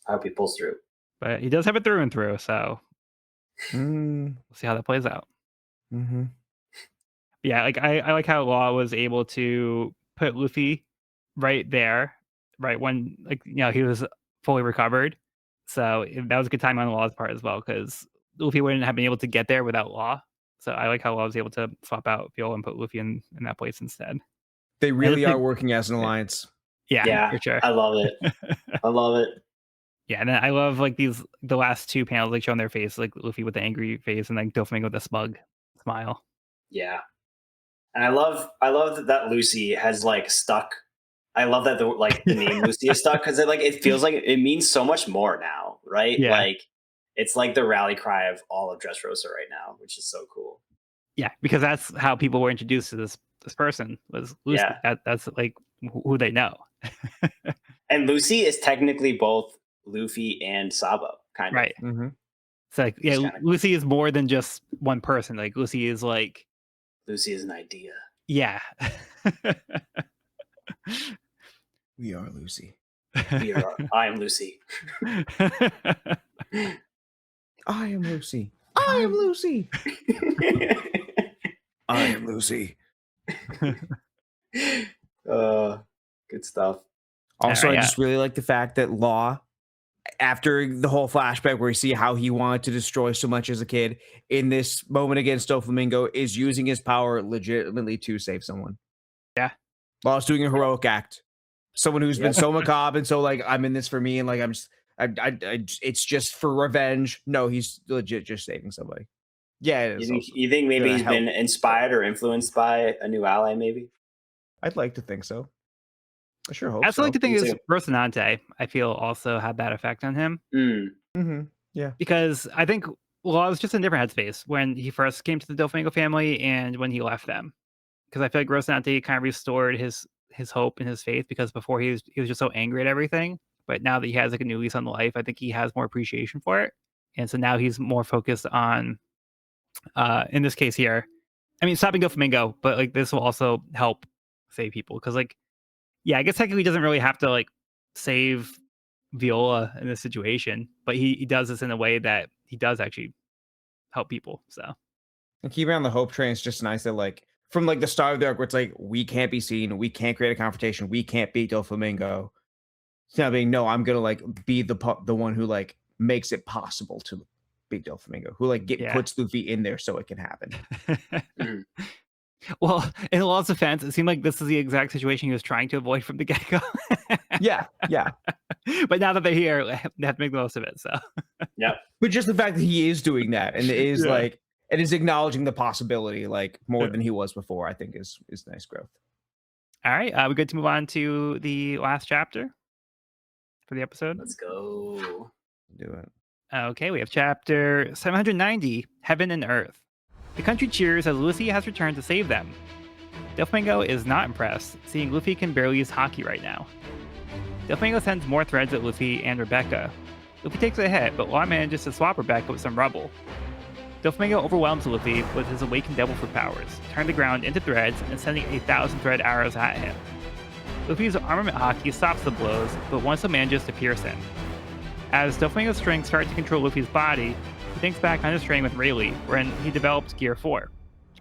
Speaker 2: I hope he pulls through.
Speaker 1: But he does have it through and through, so
Speaker 3: Mm-hmm.
Speaker 1: we'll see how that plays out. Yeah, like I like how Law was able to put Luffy right there, right when he was fully recovered. So that was a good time on Law's part as well, because Luffy wouldn't have been able to get there without Law. So I like how Law was able to swap out Viola and put Luffy in that place instead.
Speaker 3: They really
Speaker 1: I
Speaker 3: are
Speaker 1: think-
Speaker 3: working as an alliance.
Speaker 1: Yeah, for sure.
Speaker 2: I love it. I love it.
Speaker 1: Yeah, and then I love like the last two panels like showing their face, like Luffy with the angry face and like Doflamingo with a smug smile.
Speaker 2: Yeah. And I love that Lucy has like stuck. I love that the name Lucy is stuck because it feels like it means so much more now, right?
Speaker 1: Yeah.
Speaker 2: Like it's like the rally cry of all of Dressrosa right now, which is so cool.
Speaker 1: Yeah, because that's how people were introduced to this person was Lucy.
Speaker 2: Yeah.
Speaker 1: That's like who they know.
Speaker 2: And Lucy is technically both Luffy and Sabo, kind of.
Speaker 1: Right.
Speaker 3: Mm-hmm.
Speaker 1: It's like, yeah,
Speaker 2: It's kinda
Speaker 1: Lucy is more than just one person. Like Lucy is like,
Speaker 2: Lucy is an idea.
Speaker 1: yeah.
Speaker 3: We are Lucy.
Speaker 2: I am Lucy.
Speaker 3: I am Lucy. I am Lucy. I am Lucy.
Speaker 2: Good stuff.
Speaker 3: Also,
Speaker 1: Alright,
Speaker 3: I just really like the fact that Law, after the whole flashback where you see how he wanted to destroy so much as a kid, in this moment against Doflamingo, is using his power legitimately to save someone.
Speaker 1: Yeah.
Speaker 3: Law's doing a heroic act. Someone who's been
Speaker 2: Yep.
Speaker 3: so macabre and so like, I'm in this for me, and like it's just for revenge. No, he's legit just saving somebody. Yeah, it is.
Speaker 2: You think maybe
Speaker 3: gonna
Speaker 2: he's been
Speaker 3: help.
Speaker 2: inspired or influenced by a new ally, maybe?
Speaker 3: I'd like to think so. I sure hope
Speaker 1: I also
Speaker 3: so.
Speaker 1: like to think
Speaker 2: Me
Speaker 1: is
Speaker 2: too.
Speaker 1: Rocinante, I feel also had that effect on him.
Speaker 3: Mm-hmm. Yeah.
Speaker 1: Because I think Law was just in a different headspace when he first came to the Doflamingo family and when he left them. Because I feel like Rocinante kind of restored his hope and his faith, because before he was just so angry at everything. But now that he has like a new lease on life, I think he has more appreciation for it. And so now he's more focused on in this case here, I mean stopping Doflamingo, but like this will also help save people. Because like, yeah, I guess technically he doesn't really have to like save Viola in this situation, but he does this in a way that he does actually help people. So
Speaker 3: And keeping on the hope train is just nice that like from like the start of the arc where it's like we can't be seen, we can't create a confrontation, we can't beat Doflamingo. It's not being no, I'm gonna like be the one who like makes it possible to beat Doflamingo, who like puts Luffy in there so it can happen.
Speaker 1: Well, in Law's defense, it seemed like this is the exact situation he was trying to avoid from the get-go.
Speaker 3: Yeah.
Speaker 1: But now that they're here, they have to make the most of it. So
Speaker 2: Yep.
Speaker 3: But just the fact that he is doing that and is like and is acknowledging the possibility like more than he was before, I think is nice growth.
Speaker 1: All right, we're good to move on to the last chapter for the episode.
Speaker 2: Let's go.
Speaker 3: Do it.
Speaker 1: Okay, we have chapter 790, Heaven and Earth. The country cheers as Luffy has returned to save them. Doflamingo is not impressed, seeing Luffy can barely use Haki right now. Doflamingo sends more threads at Luffy and Rebecca. Luffy takes a hit, but Law manages to swap Rebecca with some rubble. Doflamingo overwhelms Luffy with his awakened devil fruit powers, turning the ground into threads and sending 1,000 thread arrows at him. Luffy's armament Haki stops the blows, but one still manages to pierce him. As Doflamingo's strings start to control Luffy's body, he thinks back on his training with Rayleigh, when he developed Gear 4.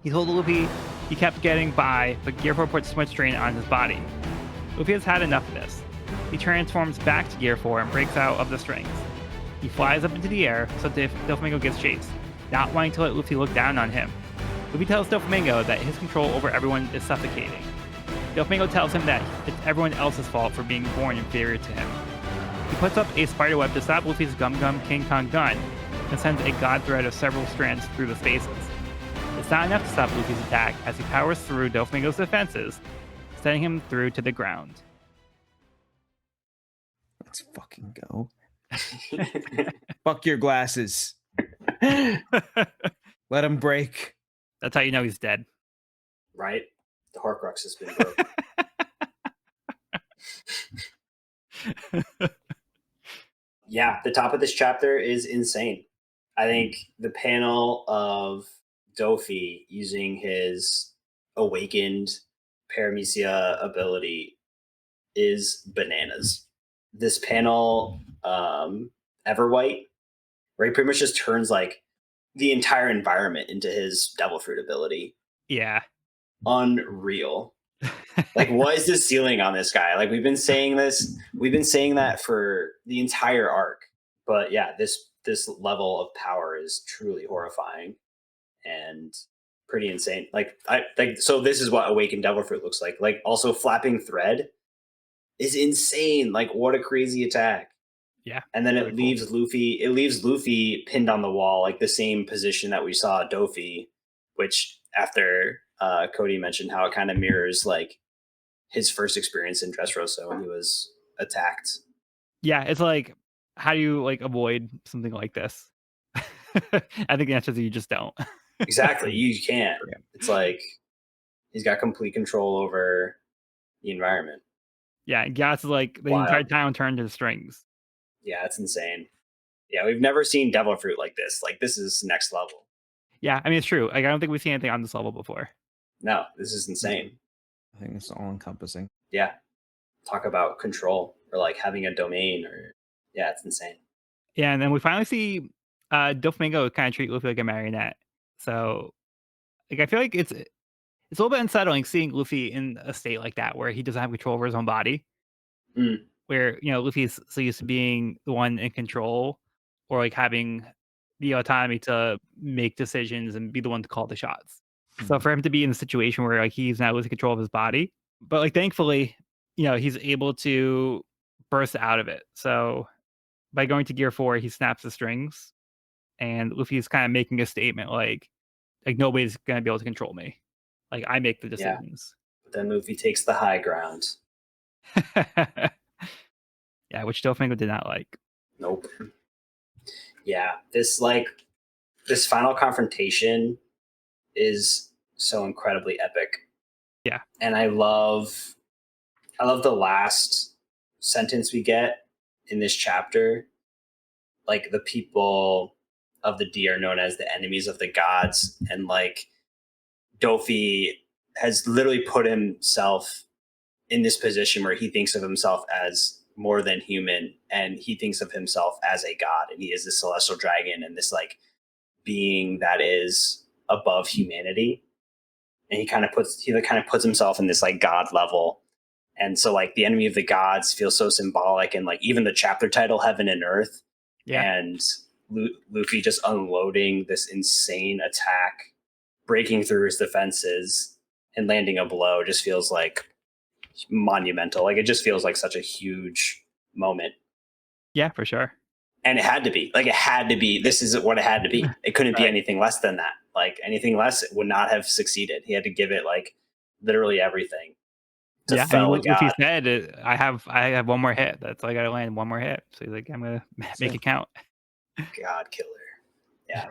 Speaker 1: He told Luffy he kept getting by, but Gear 4 puts too much strain on his body. Luffy has had enough of this. He transforms back to Gear 4 and breaks out of the strings. He flies up into the air, so Doflamingo gets chased, not wanting to let Luffy look down on him. Luffy tells Doflamingo that his control over everyone is suffocating. Doflamingo tells him that it's everyone else's fault for being born inferior to him. He puts up a spiderweb to stop Luffy's Gum Gum King Kong gun, and sends a god thread of several strands through the spaces. It's not enough to stop Luffy's attack as he powers through Doflamingo's defenses, sending him through to the ground.
Speaker 3: Let's fucking go. Fuck your glasses. Let him break.
Speaker 1: That's how you know he's dead.
Speaker 2: Right? The Horcrux has been broken. Yeah, the top of this chapter is insane. I think the panel of Dofi using his awakened paramecia ability is bananas. This panel, Everwhite, where he pretty much just turns like the entire environment into his Devil Fruit ability.
Speaker 1: Yeah.
Speaker 2: Unreal. Like, what is the ceiling on this guy? Like, we've been saying that for the entire arc. But yeah, this level of power is truly horrifying and pretty insane. Like, I like so this is what Awakened Devil Fruit looks like. Like, also Flapping Thread is insane. Like, what a crazy attack.
Speaker 1: Yeah.
Speaker 2: And then
Speaker 1: Really
Speaker 2: it
Speaker 1: cool.
Speaker 2: leaves Luffy pinned on the wall, like the same position that we saw Dofi, which after Cody mentioned how it kind of mirrors like his first experience in Dressrosa when he was attacked.
Speaker 1: Yeah, it's like, how do you, like, avoid something like this? I think the answer is you just don't.
Speaker 2: Exactly, you can't.
Speaker 3: Yeah.
Speaker 2: It's like he's got complete control over the environment.
Speaker 1: Yeah, Gyats is like the entire
Speaker 2: Wild.
Speaker 1: town turned to strings.
Speaker 2: Yeah, it's insane. Yeah, we've never seen Devil Fruit like this. Like, this is next level.
Speaker 1: Yeah, I mean, it's true. Like, I don't think we've seen anything on this level before.
Speaker 2: No, this is insane.
Speaker 3: I think it's all encompassing.
Speaker 2: Yeah. Talk about control or like having a domain or yeah, it's insane.
Speaker 1: Yeah, and then we finally see Doflamingo kind of treat Luffy like a marionette. So, like, I feel like it's a little bit unsettling seeing Luffy in a state like that where he doesn't have control over his own body.
Speaker 2: Mm,
Speaker 1: Where, Luffy's so used to being the one in control or, like, having the autonomy to make decisions and be the one to call the shots. So for him to be in a situation where, like, he's now losing control of his body, but, like, thankfully, he's able to burst out of it. So by going to Gear 4, he snaps the strings, and Luffy's kinda making a statement like, "Nobody's gonna be able to control me. Like, I make the
Speaker 2: yeah.
Speaker 1: decisions."
Speaker 2: But then Luffy takes the high ground.
Speaker 1: Yeah, which Doflamingo did not like.
Speaker 2: Nope. Yeah. This final confrontation is so incredibly epic.
Speaker 1: Yeah.
Speaker 2: And I love the last sentence we get in this chapter. Like, the people of the D are known as the enemies of the gods, and like Dofi has literally put himself in this position where he thinks of himself as more than human, and he thinks of himself as a god, and he is this celestial dragon and this like being that is above humanity, and he kind of puts himself in this like god level. And so like the enemy of the gods feels so symbolic, and like even the chapter title Heaven and Earth,
Speaker 1: Yeah.
Speaker 2: and Luffy just unloading this insane attack, breaking through his defenses and landing a blow just feels like monumental. Like, it just feels like such a huge moment.
Speaker 1: Yeah, for sure.
Speaker 2: And it had to be. Like, it had to be. This is what it had to be. It couldn't be
Speaker 1: Right.
Speaker 2: anything less than that. Like, anything less it would not have succeeded. He had to give it like literally everything to
Speaker 1: Yeah, I mean,
Speaker 2: fell
Speaker 1: like he
Speaker 2: God.
Speaker 1: said, I have one more hit. That's all I gotta land, one more hit. So he's like, "I'm gonna make it count."
Speaker 2: God killer. Yeah.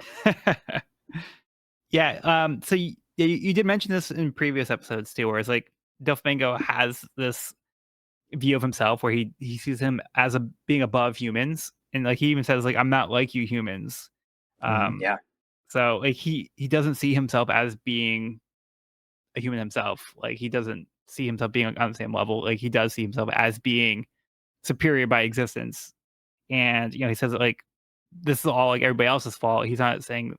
Speaker 1: Yeah, so you did mention this in previous episodes too, where it's like Doflamingo has this view of himself where he sees him as being above humans, and, like, he even says, like, "I'm not like you humans."
Speaker 3: Mhm.
Speaker 1: Um,
Speaker 2: Yeah.
Speaker 1: so, like, he doesn't see himself as being a human himself. Like, he doesn't see himself being on the same level. Like, he does see himself as being superior by existence. And, he says that, like, this is all, like, everybody else's fault. He's not saying,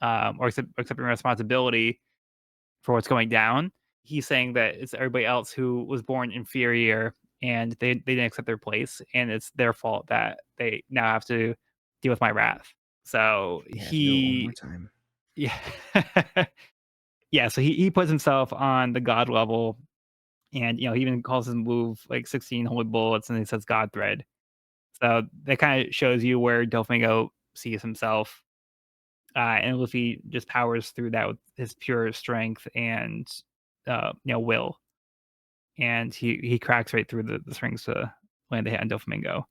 Speaker 1: or accepting responsibility for what's going down. He's saying that it's everybody else who was born inferior and they didn't accept their place, and it's their fault that they now have to deal with my wrath. So
Speaker 3: Yeah, do it one more
Speaker 1: he
Speaker 3: time.
Speaker 1: yeah. Yeah, so he puts himself on the god level, and, he even calls his move, like, 16 holy bullets, and he says God thread. So that kinda shows you where Doflamingo sees himself, and Luffy just powers through that with his pure strength and, will, and he cracks right through the strings to land a hit on Doflamingo,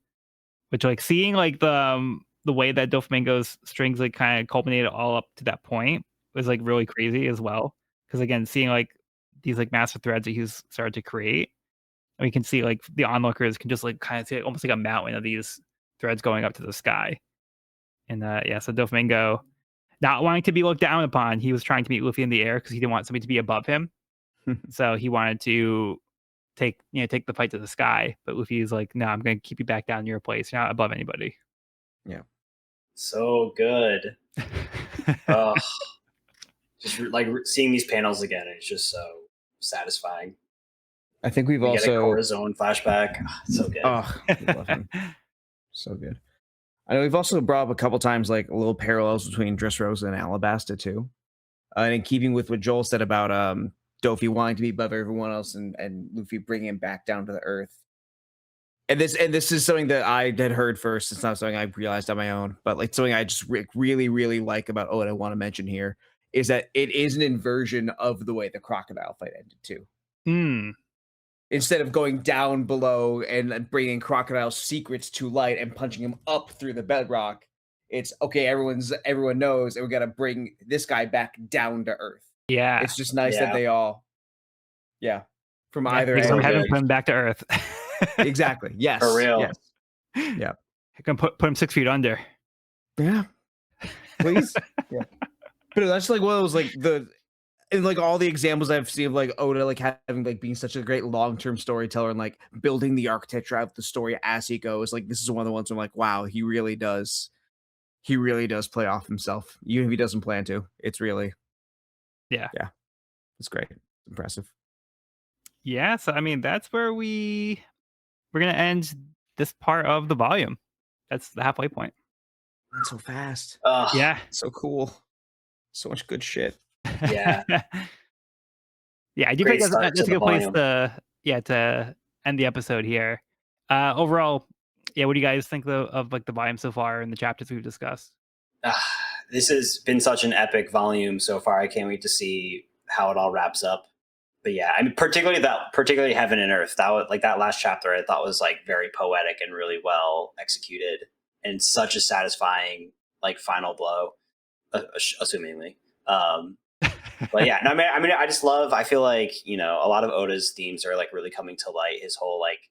Speaker 1: which, like, seeing, like, the way that Doflamingo's strings, like, kinda culminated all up to that point was, like, really crazy as well. Because again, seeing, like, these, like, massive threads that he's started to create, and we can see, like, the onlookers can just, like, kinda see, like, almost like a mountain of these threads going up to the sky. And so Doflamingo, not wanting to be looked down upon, he was trying to meet Luffy in the air because he didn't want somebody to be above him. So he wanted to take the fight to the sky. But Luffy's like, no, I'm going to keep you back down in your place. You're not above anybody.
Speaker 3: Yeah.
Speaker 2: So good. Ugh. Just like seeing these panels again, it's just so satisfying.
Speaker 3: I think we've
Speaker 2: We get a
Speaker 3: also
Speaker 2: Corazon flashback. So good.
Speaker 3: we love him. So good. I know we've also brought up a couple times like little parallels between Dressrosa and Alabasta too. And in keeping with what Joel said about Dofi wanting to be above everyone else and Luffy bringing him back down to the earth. And this is something that I had heard first. It's not something I realized on my own, but like something I just really, really like about Oda I want to mention here is that it is an inversion of the way the crocodile fight ended too. Instead of going down below and bringing Crocodile's secrets to light and punching him up through the bedrock, it's okay. Everyone knows, and we got to bring this guy back down to earth.
Speaker 1: Yeah,
Speaker 3: it's just nice that they all, from either
Speaker 1: take
Speaker 3: end.
Speaker 1: from heaven, put him back to earth.
Speaker 3: Exactly. Yes.
Speaker 2: For real.
Speaker 3: Yes. Yeah.
Speaker 1: I can put him 6 feet under.
Speaker 3: Yeah. Please. Yeah. But that's like one of those and like all the examples I've seen of like Oda like having like being such a great long-term storyteller and like building the architecture out of the story as he goes. Like this is one of the ones where I'm like, wow, he really does play off himself, even if he doesn't plan to. It's really,
Speaker 1: yeah,
Speaker 3: it's great, it's impressive.
Speaker 1: Yeah, so I mean that's where we're gonna end this part of the volume. That's the halfway point.
Speaker 3: Not so fast.
Speaker 1: Yeah,
Speaker 3: so cool. So much good shit.
Speaker 2: Yeah.
Speaker 1: Yeah, I do think that's a good place to end the episode here. Overall, what do you guys think of like the volume so far and the chapters we've discussed?
Speaker 2: This has been such an epic volume so far. I can't wait to see how it all wraps up. But yeah, I mean, particularly Heaven and Earth. That was like that last chapter. I thought was like very poetic and really well executed, and such a satisfying like final blow, assumingly. But yeah, no, I mean, I feel like, a lot of Oda's themes are like really coming to light. His whole like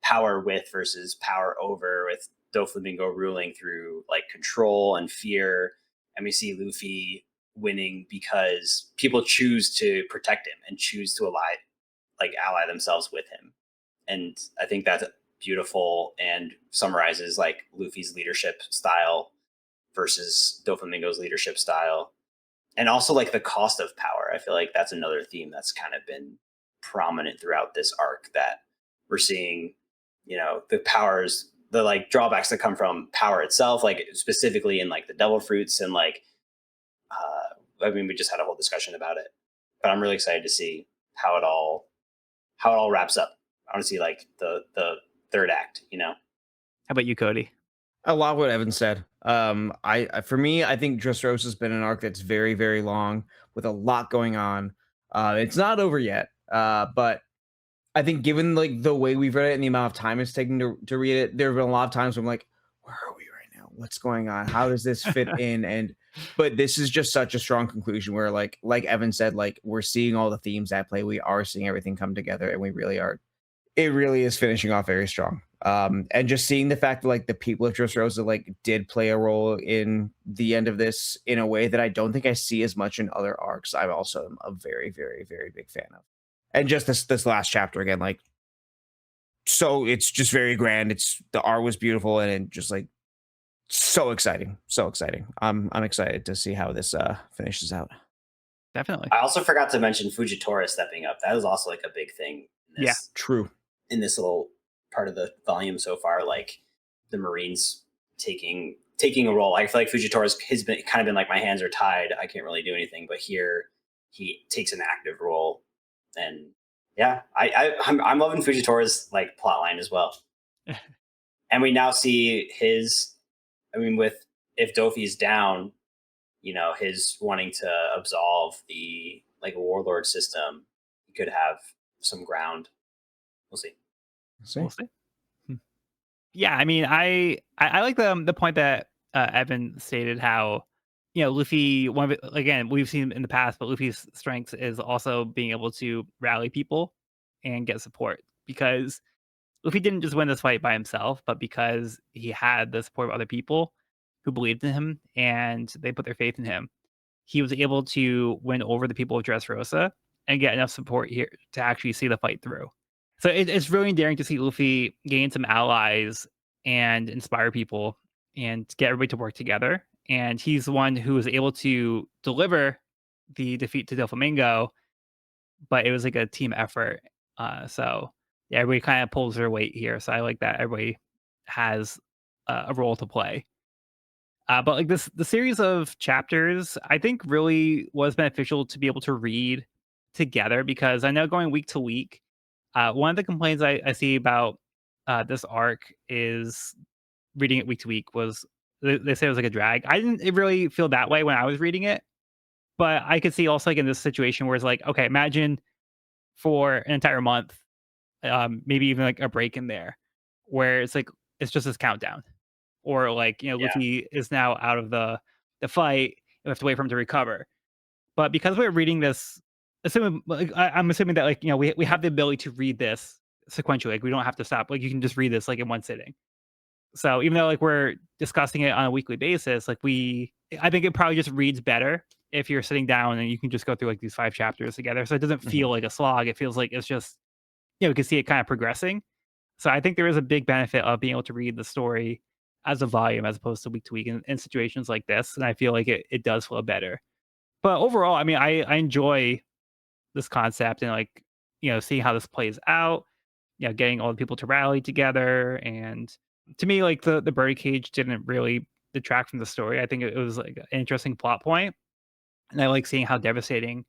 Speaker 2: power with versus power over, with Doflamingo ruling through like control and fear. And we see Luffy winning because people choose to protect him and choose to ally themselves with him. And I think that's beautiful and summarizes like Luffy's leadership style versus Doflamingo's leadership style. And also like the cost of power. I feel like that's another theme that's kind of been prominent throughout this arc, that we're seeing, the powers, the like drawbacks that come from power itself, like specifically in like the devil fruits and like, I mean, we just had a whole discussion about it, but I'm really excited to see how it all wraps up. I want to see like the third act,
Speaker 1: How about you, Cody?
Speaker 3: A lot of what Evan said. For me, I think Dressrosa has been an arc that's very, very long with a lot going on. It's not over yet, but I think given like the way we've read it and the amount of time it's taking to read it, there have been a lot of times where I'm like, where are we right now? What's going on? How does this fit in? But this is just such a strong conclusion where like Evan said, like we're seeing all the themes at play. We are seeing everything come together, and we really are. It really is finishing off very strong. And just seeing the fact that like the people of Dressrosa like did play a role in the end of this in a way that I don't think I see as much in other arcs, I'm also a very, very, very big fan of. And just this last chapter again, like, so it's just very grand. The art was beautiful and just like so exciting. I'm excited to see how this finishes out.
Speaker 1: Definitely.
Speaker 2: I also forgot to mention Fujitora stepping up. That was also like a big thing.
Speaker 3: True.
Speaker 2: In this little part of the volume so far, like the Marines taking a role. I feel like Fujitora's kind of been like, my hands are tied, I can't really do anything. But here he takes an active role, and yeah, I'm loving Fujitora's like plot line as well. And we now see if Dofi's down, his wanting to absolve the like warlord system, he could have some ground. We'll see.
Speaker 1: We'll see. Yeah, I mean, I like the point that Evan stated, how Luffy, again, we've seen in the past, but Luffy's strength is also being able to rally people and get support, because Luffy didn't just win this fight by himself, but because he had the support of other people who believed in him and they put their faith in him, he was able to win over the people of Dressrosa and get enough support here to actually see the fight through. So it's really endearing to see Luffy gain some allies and inspire people and get everybody to work together. And he's the one who was able to deliver the defeat to Doflamingo, but it was like a team effort. So yeah, everybody kind of pulls their weight here. So I like that everybody has a role to play. But like the series of chapters, I think really was beneficial to be able to read together because I know going week to week, one of the complaints I see about this arc is reading it week to week was they say it was like a drag. I didn't really feel that way when I was reading it, but I could see also like in this situation where it's like, okay, imagine for an entire month, maybe even like a break in there, where it's like it's just this countdown or like
Speaker 2: Yeah.
Speaker 1: Luffy is now out of the fight. We have to wait for him to recover. But because we're reading this, assuming like, I'm assuming that like we have the ability to read this sequentially. Like we don't have to stop. Like you can just read this like in one sitting. So even though like we're discussing it on a weekly basis, like I think it probably just reads better if you're sitting down and you can just go through like these 5 chapters together. So it doesn't feel like a slog. It feels like it's just we can see it kind of progressing. So I think there is a big benefit of being able to read the story as a volume as opposed to week in situations like this. And I feel like it does flow better. But overall, I mean, I enjoy this concept and like, seeing how this plays out, getting all the people to rally together. And to me, like the birdcage didn't really detract from the story. I think it was like an interesting plot point. And I like seeing how devastating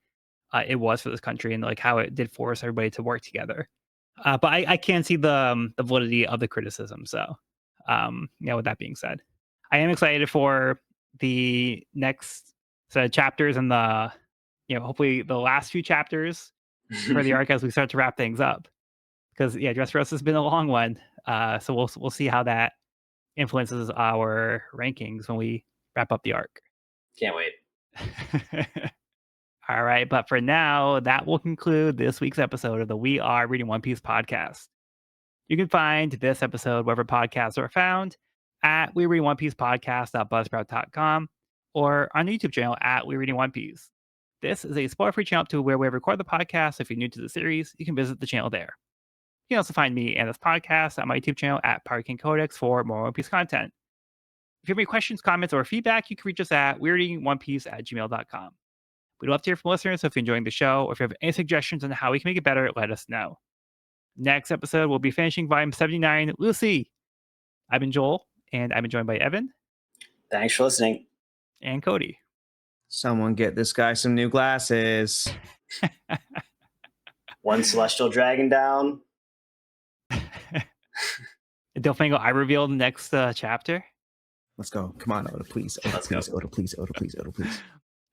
Speaker 1: it was for this country and like how it did force everybody to work together. But I can see the validity of the criticism. So, with that being said, I am excited for the next set of chapters and hopefully the last few chapters for the arc as we start to wrap things up. Because yeah, Dressrosa has been a long one. So we'll see how that influences our rankings when we wrap up the arc.
Speaker 2: Can't wait.
Speaker 1: All right, but for now, that will conclude this week's episode of the We Are Reading One Piece podcast. You can find this episode wherever podcasts are found at We Read One Piece podcast.buzzsprout.com or on the YouTube channel at We Reading One Piece. This is a spoiler-free channel to where we record the podcast. So if you're new to the series, you can visit the channel there. You can also find me and this podcast on my YouTube channel at Parking Codex for more One Piece content. If you have any questions, comments, or feedback, you can reach us at weirdreadingonepiece@gmail.com. We'd love to hear from listeners, so if you're enjoying the show or if you have any suggestions on how we can make it better, let us know. Next episode, we'll be finishing volume 79, Lucy. I've been Joel, and I've been joined by Evan.
Speaker 2: Thanks for listening.
Speaker 1: And Cody.
Speaker 3: Someone get this guy some new glasses.
Speaker 2: One celestial dragon down.
Speaker 1: Doflamingo, I revealed the next chapter.
Speaker 3: Let's go. Come on, Oda, please. Oda,
Speaker 2: Let's
Speaker 3: please.
Speaker 2: go.
Speaker 3: Oda, please. Oda, please. Oda, please.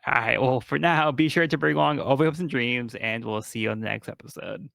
Speaker 1: All right. Well, for now, be sure to bring along all the hopes and dreams, and we'll see you on the next episode.